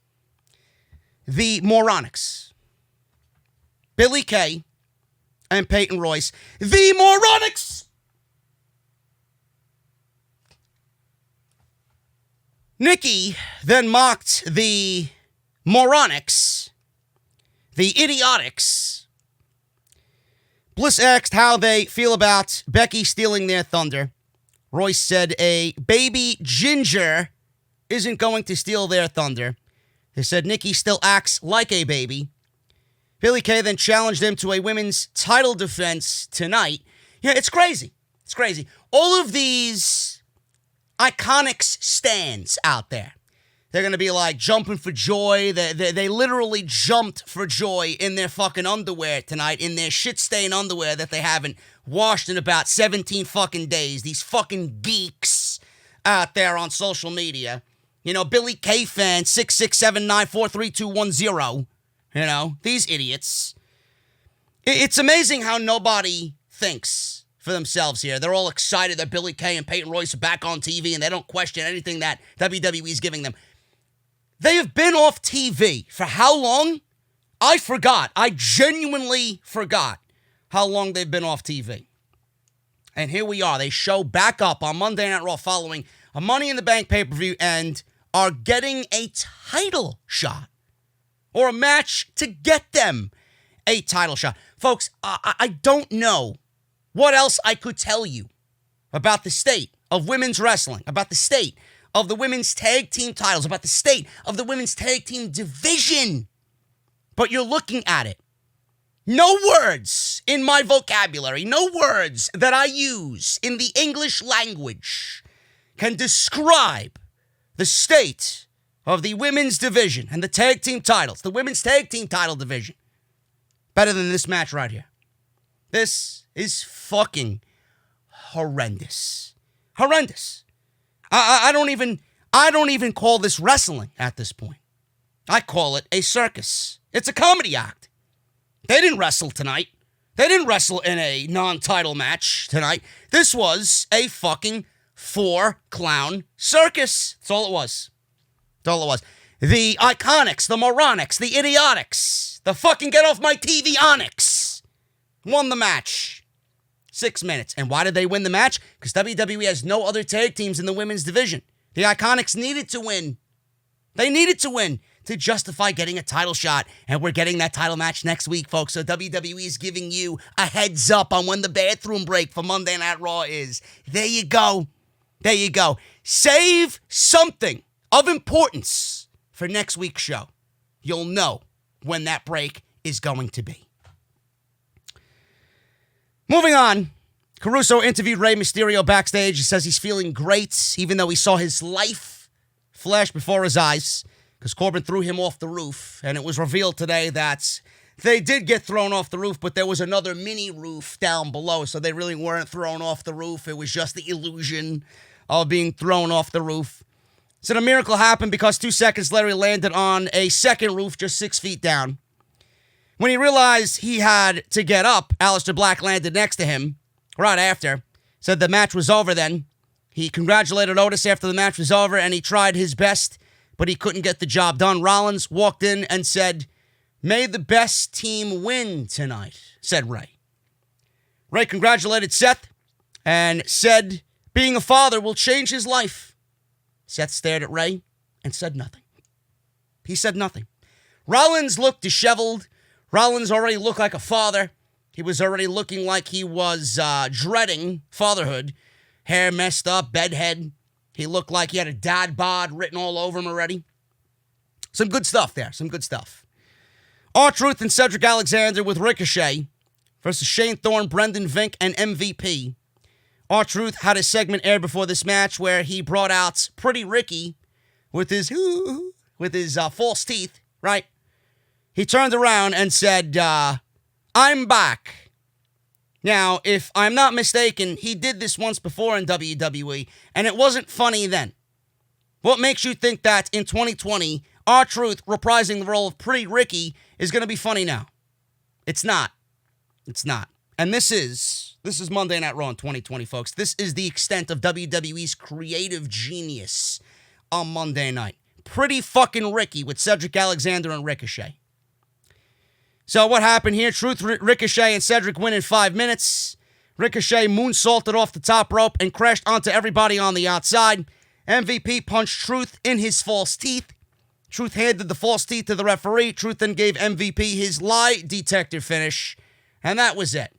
The moronics. Billie Kay and Peyton Royce. The moronics. Nikki then mocked the moronics, the idiotics. Bliss asked how they feel about Becky stealing their thunder. Royce said a baby ginger isn't going to steal their thunder. They said Nikki still acts like a baby. Billie Kay then challenged them to a women's title defense tonight. Yeah, it's crazy. It's crazy. All of these IIconics stands out there. They're going to be like jumping for joy. They literally jumped for joy in their fucking underwear tonight, in their shit-stained underwear that they haven't washed in about 17 fucking days. These fucking geeks out there on social media. You know, Billie Kay fan, 667943210. You know, these idiots. It's amazing how nobody thinks for themselves here. They're all excited that Billie Kay and Peyton Royce are back on TV, and they don't question anything that WWE is giving them. They have been off TV for how long? I forgot. I genuinely forgot how long they've been off TV. And here we are. They show back up on Monday Night Raw following a Money in the Bank pay-per-view and are getting a title shot or a match to get them a title shot. Folks, I don't know what else I could tell you about the state of women's wrestling, about the state of the women's tag team titles, about the state of the women's tag team division. But you're looking at it. No words in my vocabulary, no words that I use in the English language can describe the state of the women's division and the tag team titles, the women's tag team title division, better than this match right here. This is fucking horrendous. Horrendous. I don't even call this wrestling at this point. I call it a circus. It's a comedy act. They didn't wrestle tonight. They didn't wrestle in a non-title match tonight. This was a fucking 4-clown circus. That's all it was. That's all it was. The IIconics, the moronics, the idiotics, the fucking get off my TV onyx won the match. 6 minutes. And why did they win the match? Because WWE has no other tag teams in the women's division. The IIconics needed to win. They needed to win to justify getting a title shot. And we're getting that title match next week, folks. So WWE is giving you a heads up on when the bathroom break for Monday Night Raw is. There you go. There you go. Save something of importance for next week's show. You'll know when that break is going to be. Moving on, Caruso interviewed Rey Mysterio backstage. He says he's feeling great, even though he saw his life flash before his eyes, because Corbin threw him off the roof, and it was revealed today that they did get thrown off the roof, but there was another mini roof down below, so they really weren't thrown off the roof. It was just the illusion of being thrown off the roof. So the miracle happened because 2 seconds later he landed on a second roof just 6 feet down. When he realized he had to get up, Aleister Black landed next to him right after. Said the match was over then. He congratulated Otis after the match was over, and he tried his best, but he couldn't get the job done. Rollins walked in and said, "May the best team win tonight," said Rey. Rey congratulated Seth and said being a father will change his life. Seth stared at Rey and said nothing. He said nothing. Rollins looked disheveled. Rollins already looked like a father. He was already looking like he was dreading fatherhood. Hair messed up, bedhead. He looked like he had a dad bod written all over him already. Some good stuff there, some good stuff. R-Truth and Cedric Alexander with Ricochet versus Shane Thorne, Brenden Vink, and MVP. R-Truth had a segment aired before this match where he brought out Pretty Ricky with his false teeth, right? He turned around and said, "I'm back." Now, if I'm not mistaken, he did this once before in WWE, and it wasn't funny then. What makes you think that in 2020, R-Truth reprising the role of Pretty Ricky is going to be funny now? It's not. It's not. And this is Monday Night Raw in 2020, folks. This is the extent of WWE's creative genius on Monday night. Pretty fucking Ricky with Cedric Alexander and Ricochet. So what happened here? Truth, Ricochet, and Cedric win in 5 minutes. Ricochet moonsaulted off the top rope and crashed onto everybody on the outside. MVP punched Truth in his false teeth. Truth handed the false teeth to the referee. Truth then gave MVP his lie detector finish. And that was it.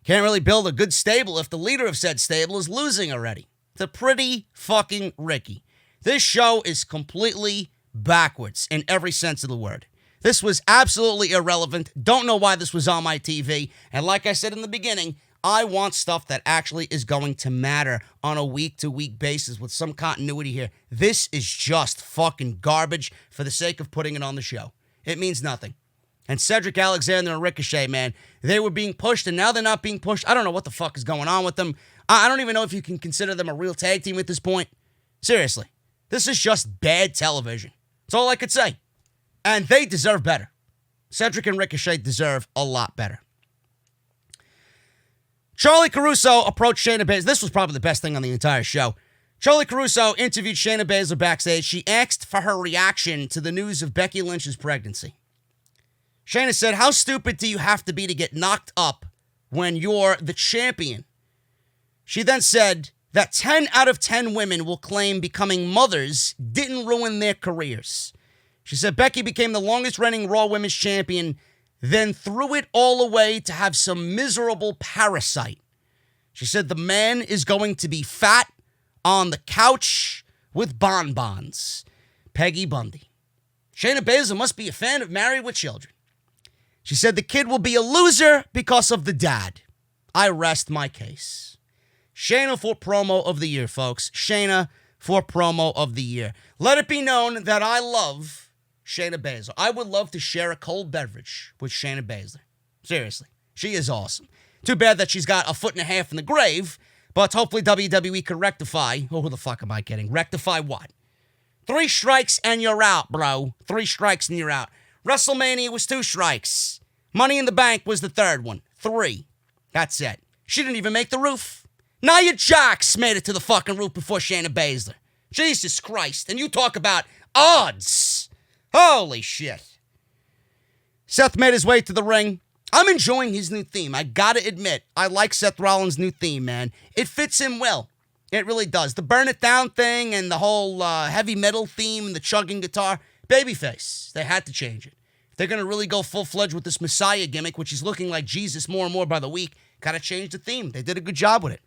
Can't really build a good stable if the leader of said stable is losing already. To Pretty fucking Ricky. This show is completely backwards in every sense of the word. This was absolutely irrelevant. Don't know why this was on my TV. And like I said in the beginning, I want stuff that actually is going to matter on a week-to-week basis with some continuity here. This is just fucking garbage for the sake of putting it on the show. It means nothing. And Cedric Alexander and Ricochet, man, they were being pushed and now they're not being pushed. I don't know what the fuck is going on with them. I don't even know if you can consider them a real tag team at this point. Seriously. This is just bad television. That's all I could say. And they deserve better. Cedric and Ricochet deserve a lot better. Charlie Caruso approached Shayna Baszler. This was probably the best thing on the entire show. Charlie Caruso interviewed Shayna Baszler backstage. She asked for her reaction to the news of Becky Lynch's pregnancy. Shayna said, "How stupid do you have to be to get knocked up when you're the champion?" She then said that 10 out of 10 women will claim becoming mothers didn't ruin their careers. She said Becky became the longest-reigning Raw Women's Champion, then threw it all away to have some miserable parasite. She said the man is going to be fat on the couch with bonbons. Peggy Bundy. Shayna Baszler must be a fan of Married with Children. She said the kid will be a loser because of the dad. I rest my case. Shayna for promo of the year, folks. Shayna for promo of the year. Let it be known that I love Shayna Baszler. I would love to share a cold beverage with Shayna Baszler. Seriously. She is awesome. Too bad that she's got a foot and a half in the grave, but hopefully WWE can rectify. Oh, who the fuck am I kidding? Rectify what? 3 strikes and you're out, bro. 3 strikes and you're out. WrestleMania was 2 strikes. Money in the Bank was the 3rd one. 3. That's it. She didn't even make the roof. Nia Jax made it to the fucking roof before Shayna Baszler. Jesus Christ. And you talk about odds. Holy shit. Seth made his way to the ring. I'm enjoying his new theme. I gotta admit, I like Seth Rollins' new theme, man. It fits him well. It really does. The Burn It Down thing and the whole heavy metal theme and the chugging guitar. Babyface. They had to change it. If they're gonna really go full-fledged with this Messiah gimmick, which is looking like Jesus more and more by the week, gotta change the theme. They did a good job with it.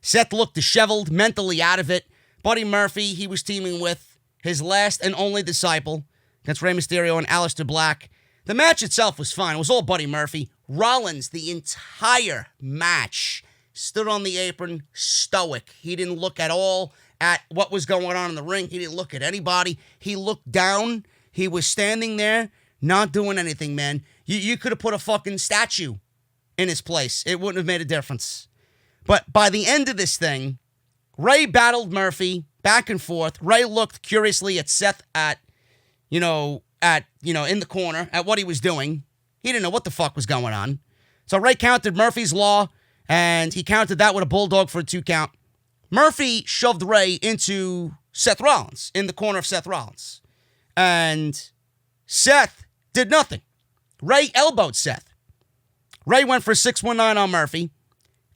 Seth looked disheveled, mentally out of it. Buddy Murphy, he was teaming with his last and only disciple against Rey Mysterio and Aleister Black. The match itself was fine. It was all Buddy Murphy. Rollins, the entire match, stood on the apron, stoic. He didn't look at all at what was going on in the ring. He didn't look at anybody. He looked down. He was standing there, not doing anything, man. You could have put a fucking statue in his place. It wouldn't have made a difference. But by the end of this thing, Rey battled Murphy back and forth. Rey looked curiously at Seth in the corner at what he was doing. He didn't know what the fuck was going on. So Rey countered Murphy's Law, and he countered that with a bulldog for a 2 count. Murphy shoved Rey into Seth Rollins, in the corner of Seth Rollins. And Seth did nothing. Rey elbowed Seth. Rey went for a 619 on Murphy.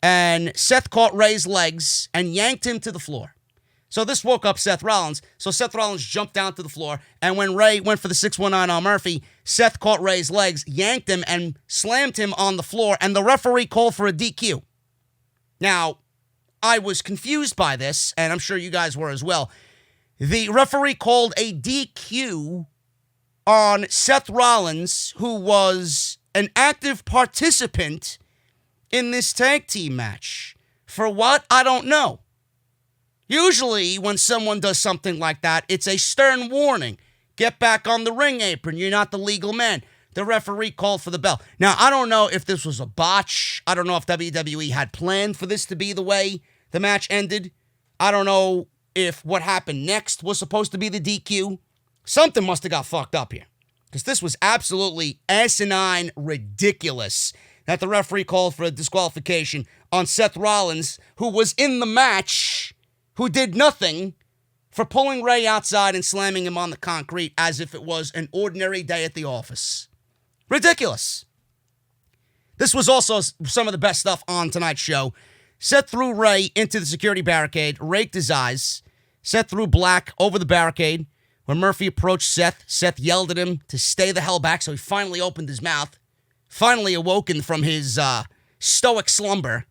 And Seth caught Rey's legs and yanked him to the floor. So this woke up Seth Rollins. So Seth Rollins jumped down to the floor. And when Rey went for the 619 on Murphy, Seth caught Rey's legs, yanked him, and slammed him on the floor. And the referee called for a DQ. Now, I was confused by this, and I'm sure you guys were as well. The referee called a DQ on Seth Rollins, who was an active participant in this tag team match. For what? I don't know. Usually, when someone does something like that, it's a stern warning. Get back on the ring apron. You're not the legal man. The referee called for the bell. Now, I don't know if this was a botch. I don't know if WWE had planned for this to be the way the match ended. I don't know if what happened next was supposed to be the DQ. Something must have got fucked up here. Because this was absolutely asinine, ridiculous that the referee called for a disqualification on Seth Rollins, who was in the match, who did nothing, for pulling Rey outside and slamming him on the concrete as if it was an ordinary day at the office. Ridiculous. This was also some of the best stuff on tonight's show. Seth threw Rey into the security barricade, raked his eyes. Seth threw Black over the barricade. When Murphy approached Seth, Seth yelled at him to stay the hell back, so he finally opened his mouth. Finally awoken from his stoic slumber.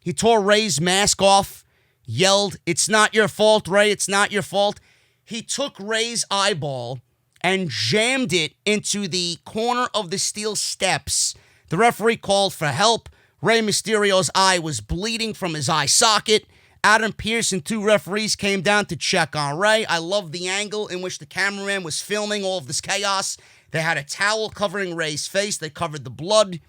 He tore Rey's mask off, yelled, "It's not your fault, Rey, it's not your fault." He took Rey's eyeball and jammed it into the corner of the steel steps. The referee called for help. Rey Mysterio's eye was bleeding from his eye socket. Adam Pearce and 2 referees came down to check on Rey. I love the angle in which the cameraman was filming all of this chaos. They had a towel covering Rey's face. They covered the blood.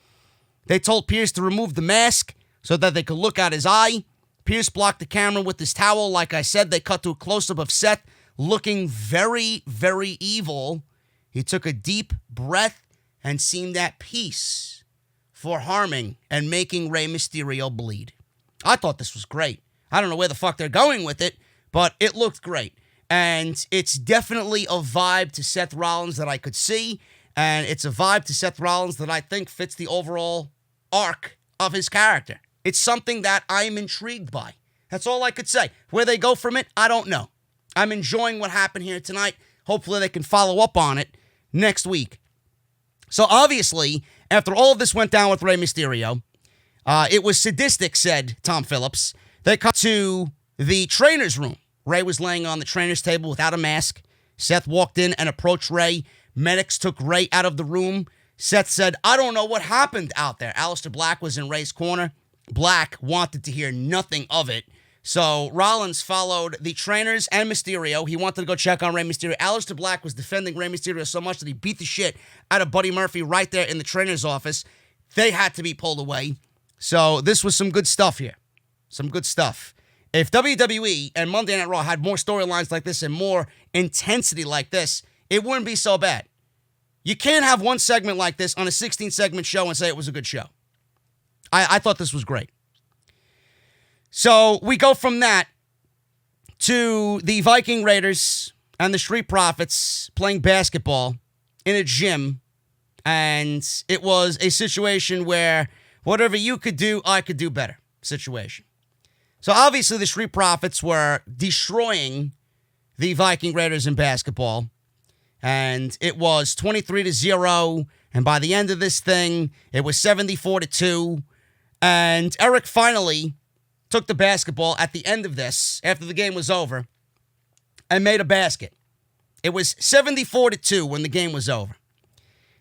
They told Pearce to remove the mask so that they could look at his eye. Pearce blocked the camera with his towel. Like I said, they cut to a close-up of Seth looking very, very evil. He took a deep breath and seemed at peace for harming and making Rey Mysterio bleed. I thought this was great. I don't know where the fuck they're going with it, but it looked great. And it's definitely a vibe to Seth Rollins that I could see. And it's a vibe to Seth Rollins that I think fits the overall arc of his character. It's something that I'm intrigued by. That's all I could say. Where they go from it, I don't know. I'm enjoying what happened here tonight. Hopefully they can follow up on it next week. So obviously, after all of this went down with Rey Mysterio, it was sadistic, said Tom Phillips. They cut to the trainer's room. Rey was laying on the trainer's table without a mask. Seth walked in and approached Rey. Medics took Rey out of the room. Seth said, "I don't know what happened out there." Aleister Black was in Rey's corner. Black wanted to hear nothing of it. So Rollins followed the trainers and Mysterio. He wanted to go check on Rey Mysterio. Aleister Black was defending Rey Mysterio so much that he beat the shit out of Buddy Murphy right there in the trainer's office. They had to be pulled away. So this was some good stuff here. Some good stuff. If WWE and Monday Night Raw had more storylines like this and more intensity like this, it wouldn't be so bad. You can't have one segment like this on a 16-segment show and say it was a good show. I thought this was great. So we go from that to the Viking Raiders and the Street Profits playing basketball in a gym. And it was a situation where whatever you could do, I could do better situation. So obviously the Street Profits were destroying the Viking Raiders in basketball. And it was 23-0. And by the end of this thing, it was 74-2. And Eric finally took the basketball at the end of this, after the game was over, and made a basket. It was 74-2 when the game was over.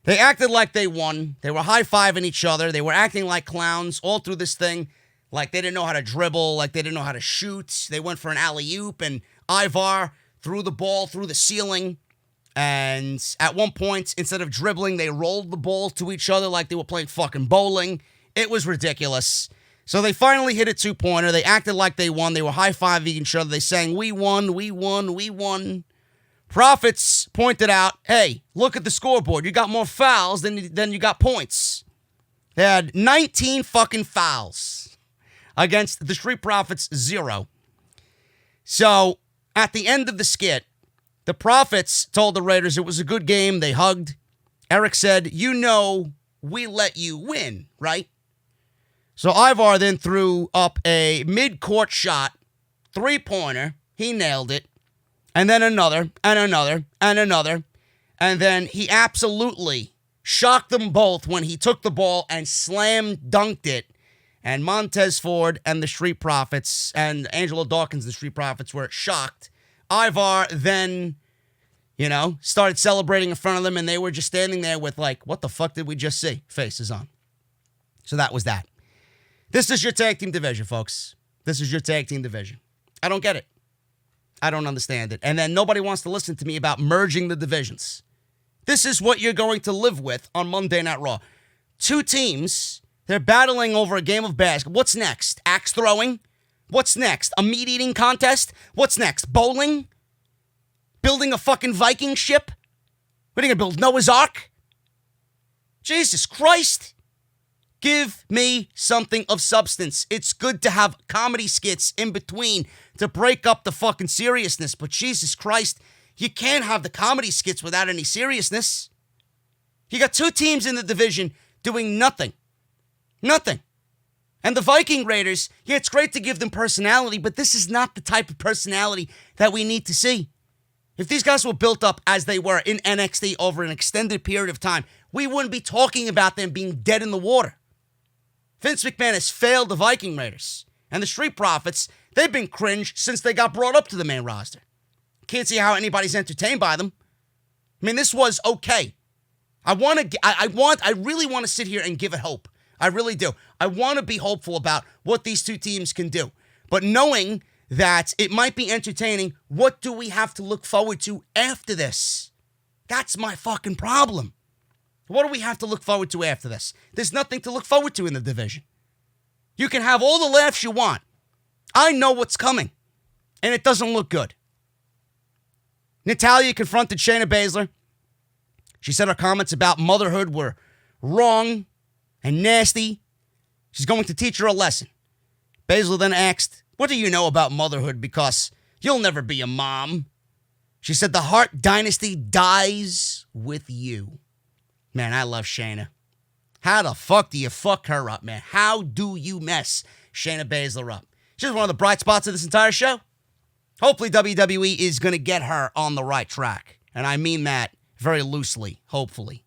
They acted like they won. They were high-fiving each other. They were acting like clowns all through this thing, like they didn't know how to dribble, like they didn't know how to shoot. They went for an alley-oop, and Ivar threw the ball through the ceiling. And at one point, instead of dribbling, they rolled the ball to each other like they were playing fucking bowling. It was ridiculous. So they finally hit a two-pointer. They acted like they won. They were high-fiving each other. They sang, "We won, we won, we won." Profits pointed out, hey, look at the scoreboard. You got more fouls than you got points. They had 19 fucking fouls against the Street Profits, 0. So at the end of the skit, the Profits told the Raiders it was a good game. They hugged. Eric said, you know we let you win, right? So Ivar then threw up a mid-court shot, three-pointer. He nailed it. And then another, and another, and another. And then he absolutely shocked them both when he took the ball and slam dunked it. And Montez Ford and the Street Profits and Angelo Dawkins, the Street Profits, were shocked. Ivar then, started celebrating in front of them, and they were just standing there with like, what the fuck did we just see? Faces on. So that was that. This is your tag team division, folks. This is your tag team division. I don't get it. I don't understand it. And then nobody wants to listen to me about merging the divisions. This is what you're going to live with on Monday Night Raw. Two teams, they're battling over a game of basketball. What's next? Axe throwing? What's next? A meat-eating contest? What's next? Bowling? Building a fucking Viking ship? What are you going to build, Noah's Ark? Jesus Christ. Give me something of substance. It's good to have comedy skits in between to break up the fucking seriousness. But Jesus Christ, you can't have the comedy skits without any seriousness. You got two teams in the division doing nothing. Nothing. And the Viking Raiders, yeah, it's great to give them personality, but this is not the type of personality that we need to see. If these guys were built up as they were in NXT over an extended period of time, we wouldn't be talking about them being dead in the water. Vince McMahon has failed the Viking Raiders. And the Street Profits, they've been cringe since they got brought up to the main roster. Can't see how anybody's entertained by them. I mean, this was okay. I really want to sit here and give it hope. I really do. I want to be hopeful about what these two teams can do. But knowing that it might be entertaining, what do we have to look forward to after this? That's my fucking problem. What do we have to look forward to after this? There's nothing to look forward to in the division. You can have all the laughs you want. I know what's coming, and it doesn't look good. Natalya confronted Shayna Baszler. She said her comments about motherhood were wrong and nasty. She's going to teach her a lesson. Baszler then asked, what do you know about motherhood, because you'll never be a mom? She said the Hart Dynasty dies with you. Man, I love Shayna. How the fuck do you fuck her up, man? How do you mess Shayna Baszler up? She's one of the bright spots of this entire show. Hopefully WWE is going to get her on the right track. And I mean that very loosely, hopefully.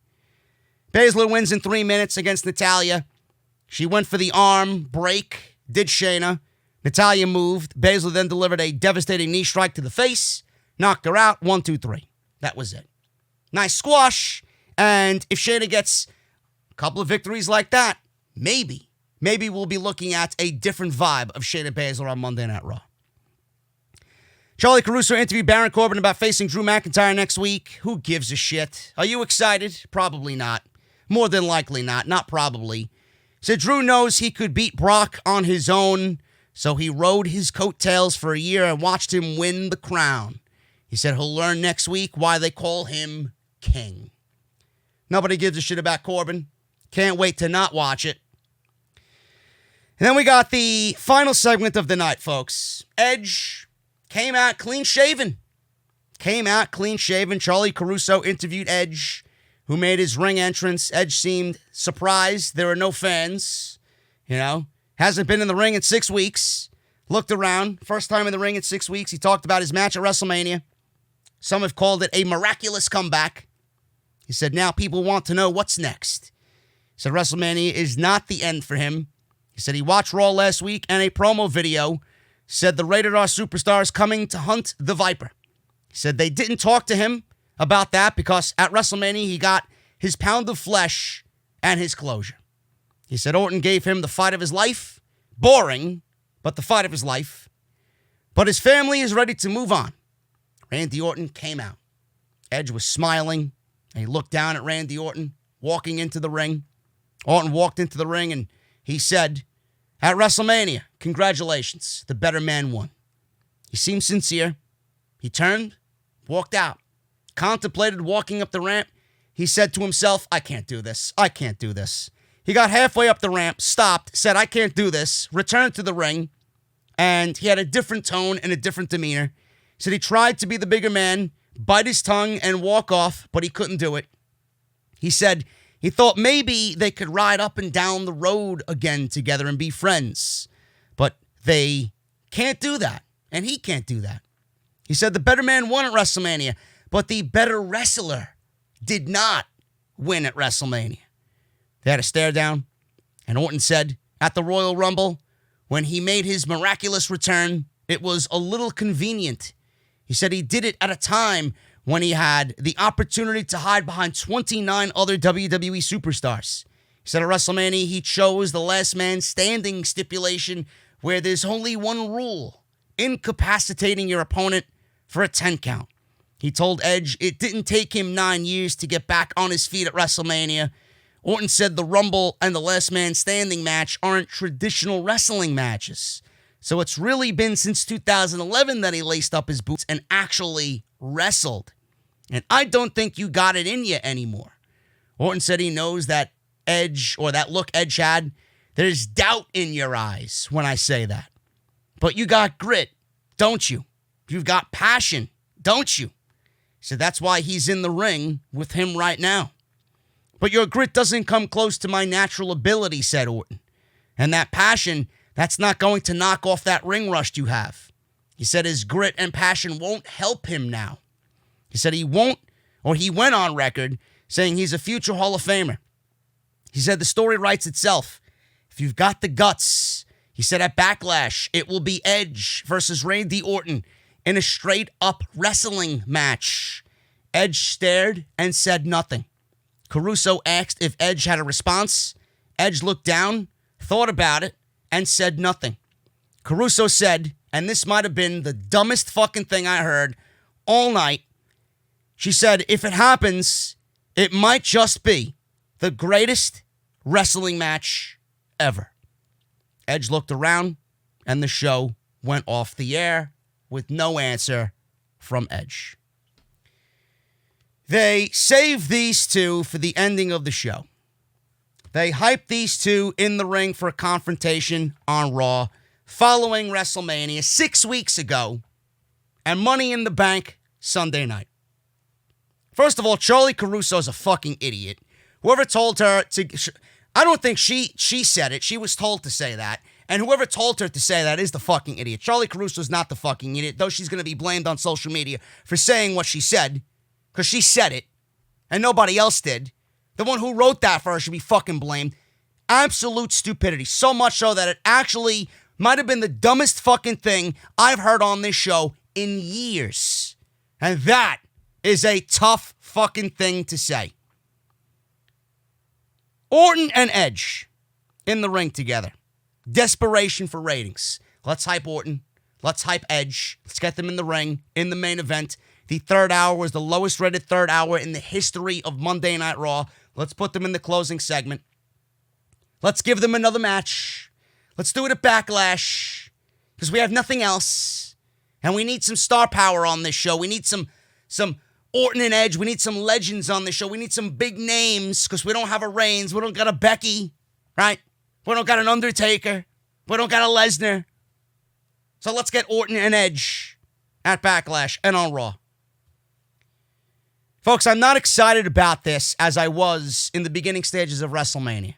Baszler wins in 3 minutes against Natalya. She went for the arm break, did Shayna. Natalya moved. Baszler then delivered a devastating knee strike to the face. Knocked her out. 1, 2, 3. That was it. Nice squash. And if Shayna gets a couple of victories like that, maybe we'll be looking at a different vibe of Shayna Baszler on Monday Night Raw. Charlie Caruso interviewed Baron Corbin about facing Drew McIntyre next week. Who gives a shit? Are you excited? Probably not. More than likely not. Not probably. Said Drew knows he could beat Brock on his own. So he rode his coattails for a year and watched him win the crown. He said he'll learn next week why they call him King. Nobody gives a shit about Corbin. Can't wait to not watch it. And then we got the final segment of the night, folks. Edge came out clean shaven. Charlie Caruso interviewed Edge, who made his ring entrance. Edge seemed surprised. There were no fans. Hasn't been in the ring in 6 weeks. Looked around. First time in the ring in 6 weeks. He talked about his match at WrestleMania. Some have called it a miraculous comeback. He said now people want to know what's next. He said WrestleMania is not the end for him. He said he watched Raw last week and a promo video said the Rated R superstar is coming to hunt the Viper. He said they didn't talk to him about that because at WrestleMania he got his pound of flesh and his closure. He said Orton gave him the fight of his life. Boring, but the fight of his life. But his family is ready to move on. Randy Orton came out. Edge was smiling, and he looked down at Randy Orton walking into the ring. Orton walked into the ring, and he said, at WrestleMania, congratulations, the better man won. He seemed sincere. He turned, walked out, contemplated walking up the ramp. He said to himself, I can't do this. He got halfway up the ramp, stopped, said, I can't do this, returned to the ring, and he had a different tone and a different demeanor. He said he tried to be the bigger man, bite his tongue, and walk off, but he couldn't do it. He said he thought maybe they could ride up and down the road again together and be friends, but they can't do that, and he can't do that. He said the better man won at WrestleMania, but the better wrestler did not win at WrestleMania. They had a stare down, and Orton said at the Royal Rumble, when he made his miraculous return, it was a little convenient. He said he did it at a time when he had the opportunity to hide behind 29 other WWE superstars. He said at WrestleMania, he chose the last man standing stipulation where there's only one rule, incapacitating your opponent for a 10 count. He told Edge it didn't take him 9 years to get back on his feet at WrestleMania. Orton said the Rumble and the Last Man Standing match aren't traditional wrestling matches. So it's really been since 2011 that he laced up his boots and actually wrestled. And I don't think you got it in you anymore. Orton said he knows that Edge, or that look Edge had, there's doubt in your eyes when I say that. But you got grit, don't you? You've got passion, don't you? So that's why he's in the ring with him right now. But your grit doesn't come close to my natural ability, said Orton. And that passion, that's not going to knock off that ring rust you have. He said his grit and passion won't help him now. He said he won't, or he went on record saying he's a future Hall of Famer. He said the story writes itself. If you've got the guts, he said at Backlash, it will be Edge versus Randy Orton in a straight-up wrestling match. Edge stared and said nothing. Caruso asked if Edge had a response. Edge looked down, thought about it, and said nothing. Caruso said, and this might have been the dumbest fucking thing I heard all night. She said, if it happens, it might just be the greatest wrestling match ever. Edge looked around, and the show went off the air with no answer from Edge. They saved these two for the ending of the show. They hyped these two in the ring for a confrontation on Raw following WrestleMania 6 weeks ago and Money in the Bank Sunday night. First of all, Charlie Caruso's a fucking idiot. Whoever told her to... I don't think she said it. She was told to say that. And whoever told her to say that is the fucking idiot. Charlie Caruso's not the fucking idiot, though she's going to be blamed on social media for saying what she said. Because she said it, and nobody else did. The one who wrote that for her should be fucking blamed. Absolute stupidity. So much so that it actually might have been the dumbest fucking thing I've heard on this show in years. And that is a tough fucking thing to say. Orton and Edge in the ring together. Desperation for ratings. Let's hype Orton. Let's hype Edge. Let's get them in the ring, in the main event. The third hour was the lowest rated third hour in the history of Monday Night Raw. Let's put them in the closing segment. Let's give them another match. Let's do it at Backlash. because we have nothing else. And we need some star power on this show. We need some Orton and Edge. We need some legends on this show. We need some big names because we don't have a Reigns. We don't got a Becky, right? We don't got an Undertaker. We don't got a Lesnar. So let's get Orton and Edge at Backlash and on Raw. Folks, I'm not excited about this as I was in the beginning stages of WrestleMania.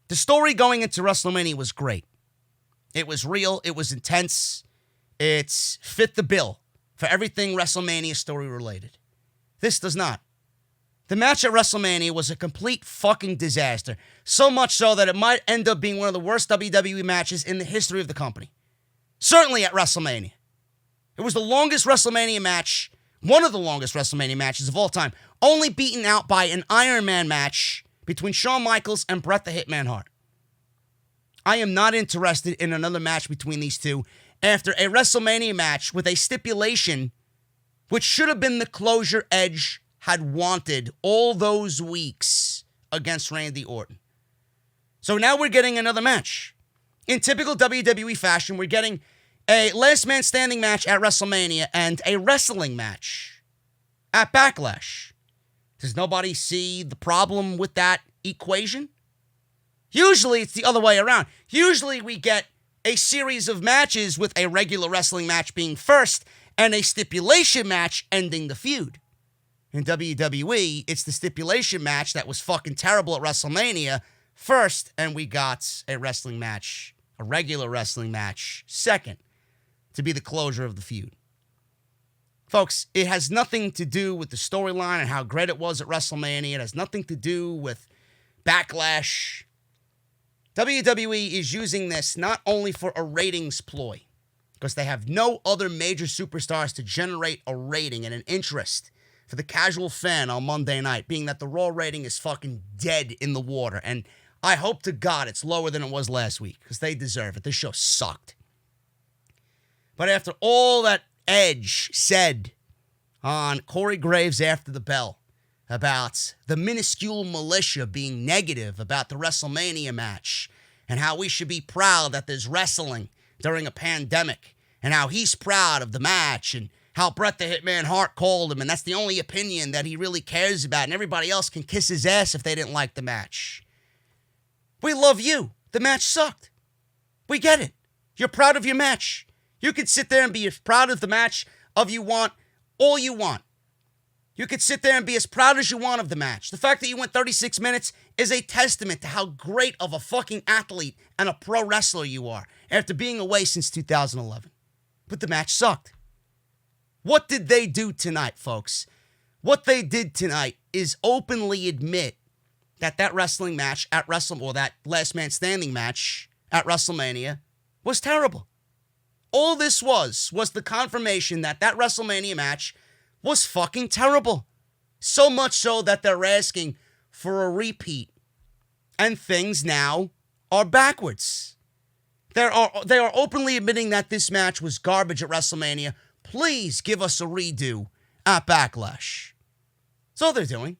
The story going into WrestleMania was great. It was real. It was intense. It's fit the bill for everything WrestleMania story related. This does not. The match at WrestleMania was a complete fucking disaster. So much so that it might end up being one of the worst WWE matches in the history of the company. Certainly at WrestleMania. It was the longest WrestleMania match, one of the longest WrestleMania matches of all time, only beaten out by an Iron Man match between Shawn Michaels and Bret the Hitman Hart. I am not interested in another match between these two after a WrestleMania match with a stipulation which should have been the closure Edge had wanted all those weeks against Randy Orton. So now we're getting another match. In typical WWE fashion, we're getting a last man standing match at WrestleMania and a wrestling match at Backlash. Does nobody see the problem with that equation? Usually it's the other way around. Usually we get a series of matches with a regular wrestling match being first and a stipulation match ending the feud. In WWE, it's the stipulation match that was fucking terrible at WrestleMania first, and we got a wrestling match, a regular wrestling match second, to be the closure of the feud. Folks, it has nothing to do with the storyline and how great it was at WrestleMania. It has nothing to do with Backlash. WWE is using this not only for a ratings ploy, because they have no other major superstars to generate a rating and an interest for the casual fan on Monday night, being that the Raw rating is fucking dead in the water. And I hope to God it's lower than it was last week, because they deserve it. This show sucked. But after all that Edge said on Corey Graves After the Bell about the minuscule militia being negative about the WrestleMania match and how we should be proud that there's wrestling during a pandemic and how he's proud of the match and how Bret the Hitman Hart called him and that's the only opinion that he really cares about and everybody else can kiss his ass if they didn't like the match. We love you. The match sucked. We get it. You're proud of your match. You could sit there and be as proud of the match of you want all you want. You could sit there and be as proud as you want of the match. The fact that you went 36 minutes is a testament to how great of a fucking athlete and a pro wrestler you are after being away since 2011. But the match sucked. What did they do tonight, folks? What they did tonight is openly admit that that wrestling match at that last man standing match at WrestleMania was terrible. All this was the confirmation that that WrestleMania match was fucking terrible. So much so that they're asking for a repeat. And things now are backwards. They are openly admitting that this match was garbage at WrestleMania. Please give us a redo at Backlash. That's all they're doing.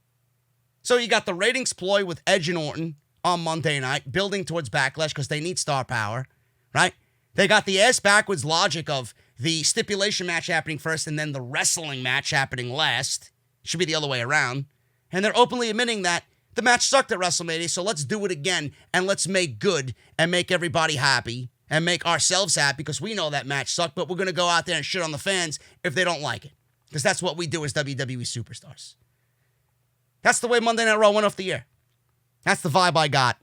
So you got the ratings ploy with Edge and Orton on Monday night, building towards Backlash because they need star power, right? They got the ass backwards logic of the stipulation match happening first and then the wrestling match happening last. Should be the other way around. And they're openly admitting that the match sucked at WrestleMania, so let's do it again and let's make good and make everybody happy and make ourselves happy because we know that match sucked, but we're going to go out there and shit on the fans if they don't like it. Because that's what we do as WWE superstars. That's the way Monday Night Raw went off the air. That's the vibe I got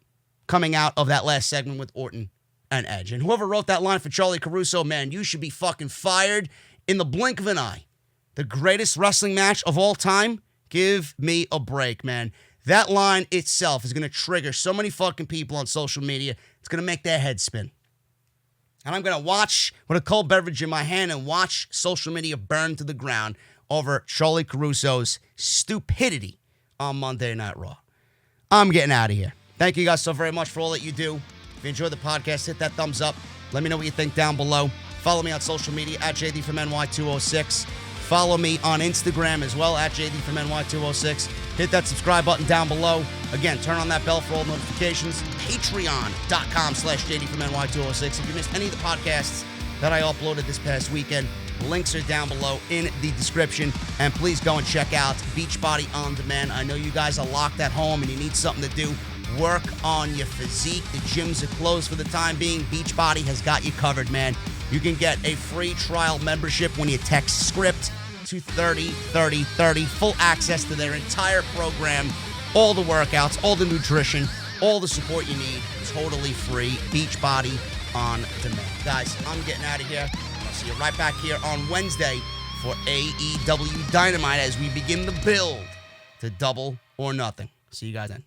coming out of that last segment with Orton and Edge. And whoever wrote that line for Charlie Caruso, man, you should be fucking fired in the blink of an eye. The greatest wrestling match of all time? Give me a break, man. That line itself is going to trigger so many fucking people on social media. It's going to make their head spin. And I'm going to watch with a cold beverage in my hand and watch social media burn to the ground over Charlie Caruso's stupidity on Monday Night Raw. I'm getting out of here. Thank you guys so very much for all that you do. If you enjoyed the podcast, hit that thumbs up. Let me know what you think down below. Follow me on social media at JDfromNY206. Follow me on Instagram as well at JDfromNY206. Hit that subscribe button down below. Again, turn on that bell for all notifications. Patreon.com/JDfromNY206. If you missed any of the podcasts that I uploaded this past weekend, links are down below in the description. And please go and check out Beachbody On Demand. I know you guys are locked at home and you need something to do. Work on your physique. The gyms are closed for the time being. Beachbody has got you covered, man. You can get a free trial membership when you text SCRIPT to 303030. Full access to their entire program, all the workouts, all the nutrition, all the support you need, totally free. Beachbody On Demand. Guys, I'm getting out of here. I'll see you right back here on Wednesday for AEW Dynamite as we begin the build to Double or Nothing. See you guys then.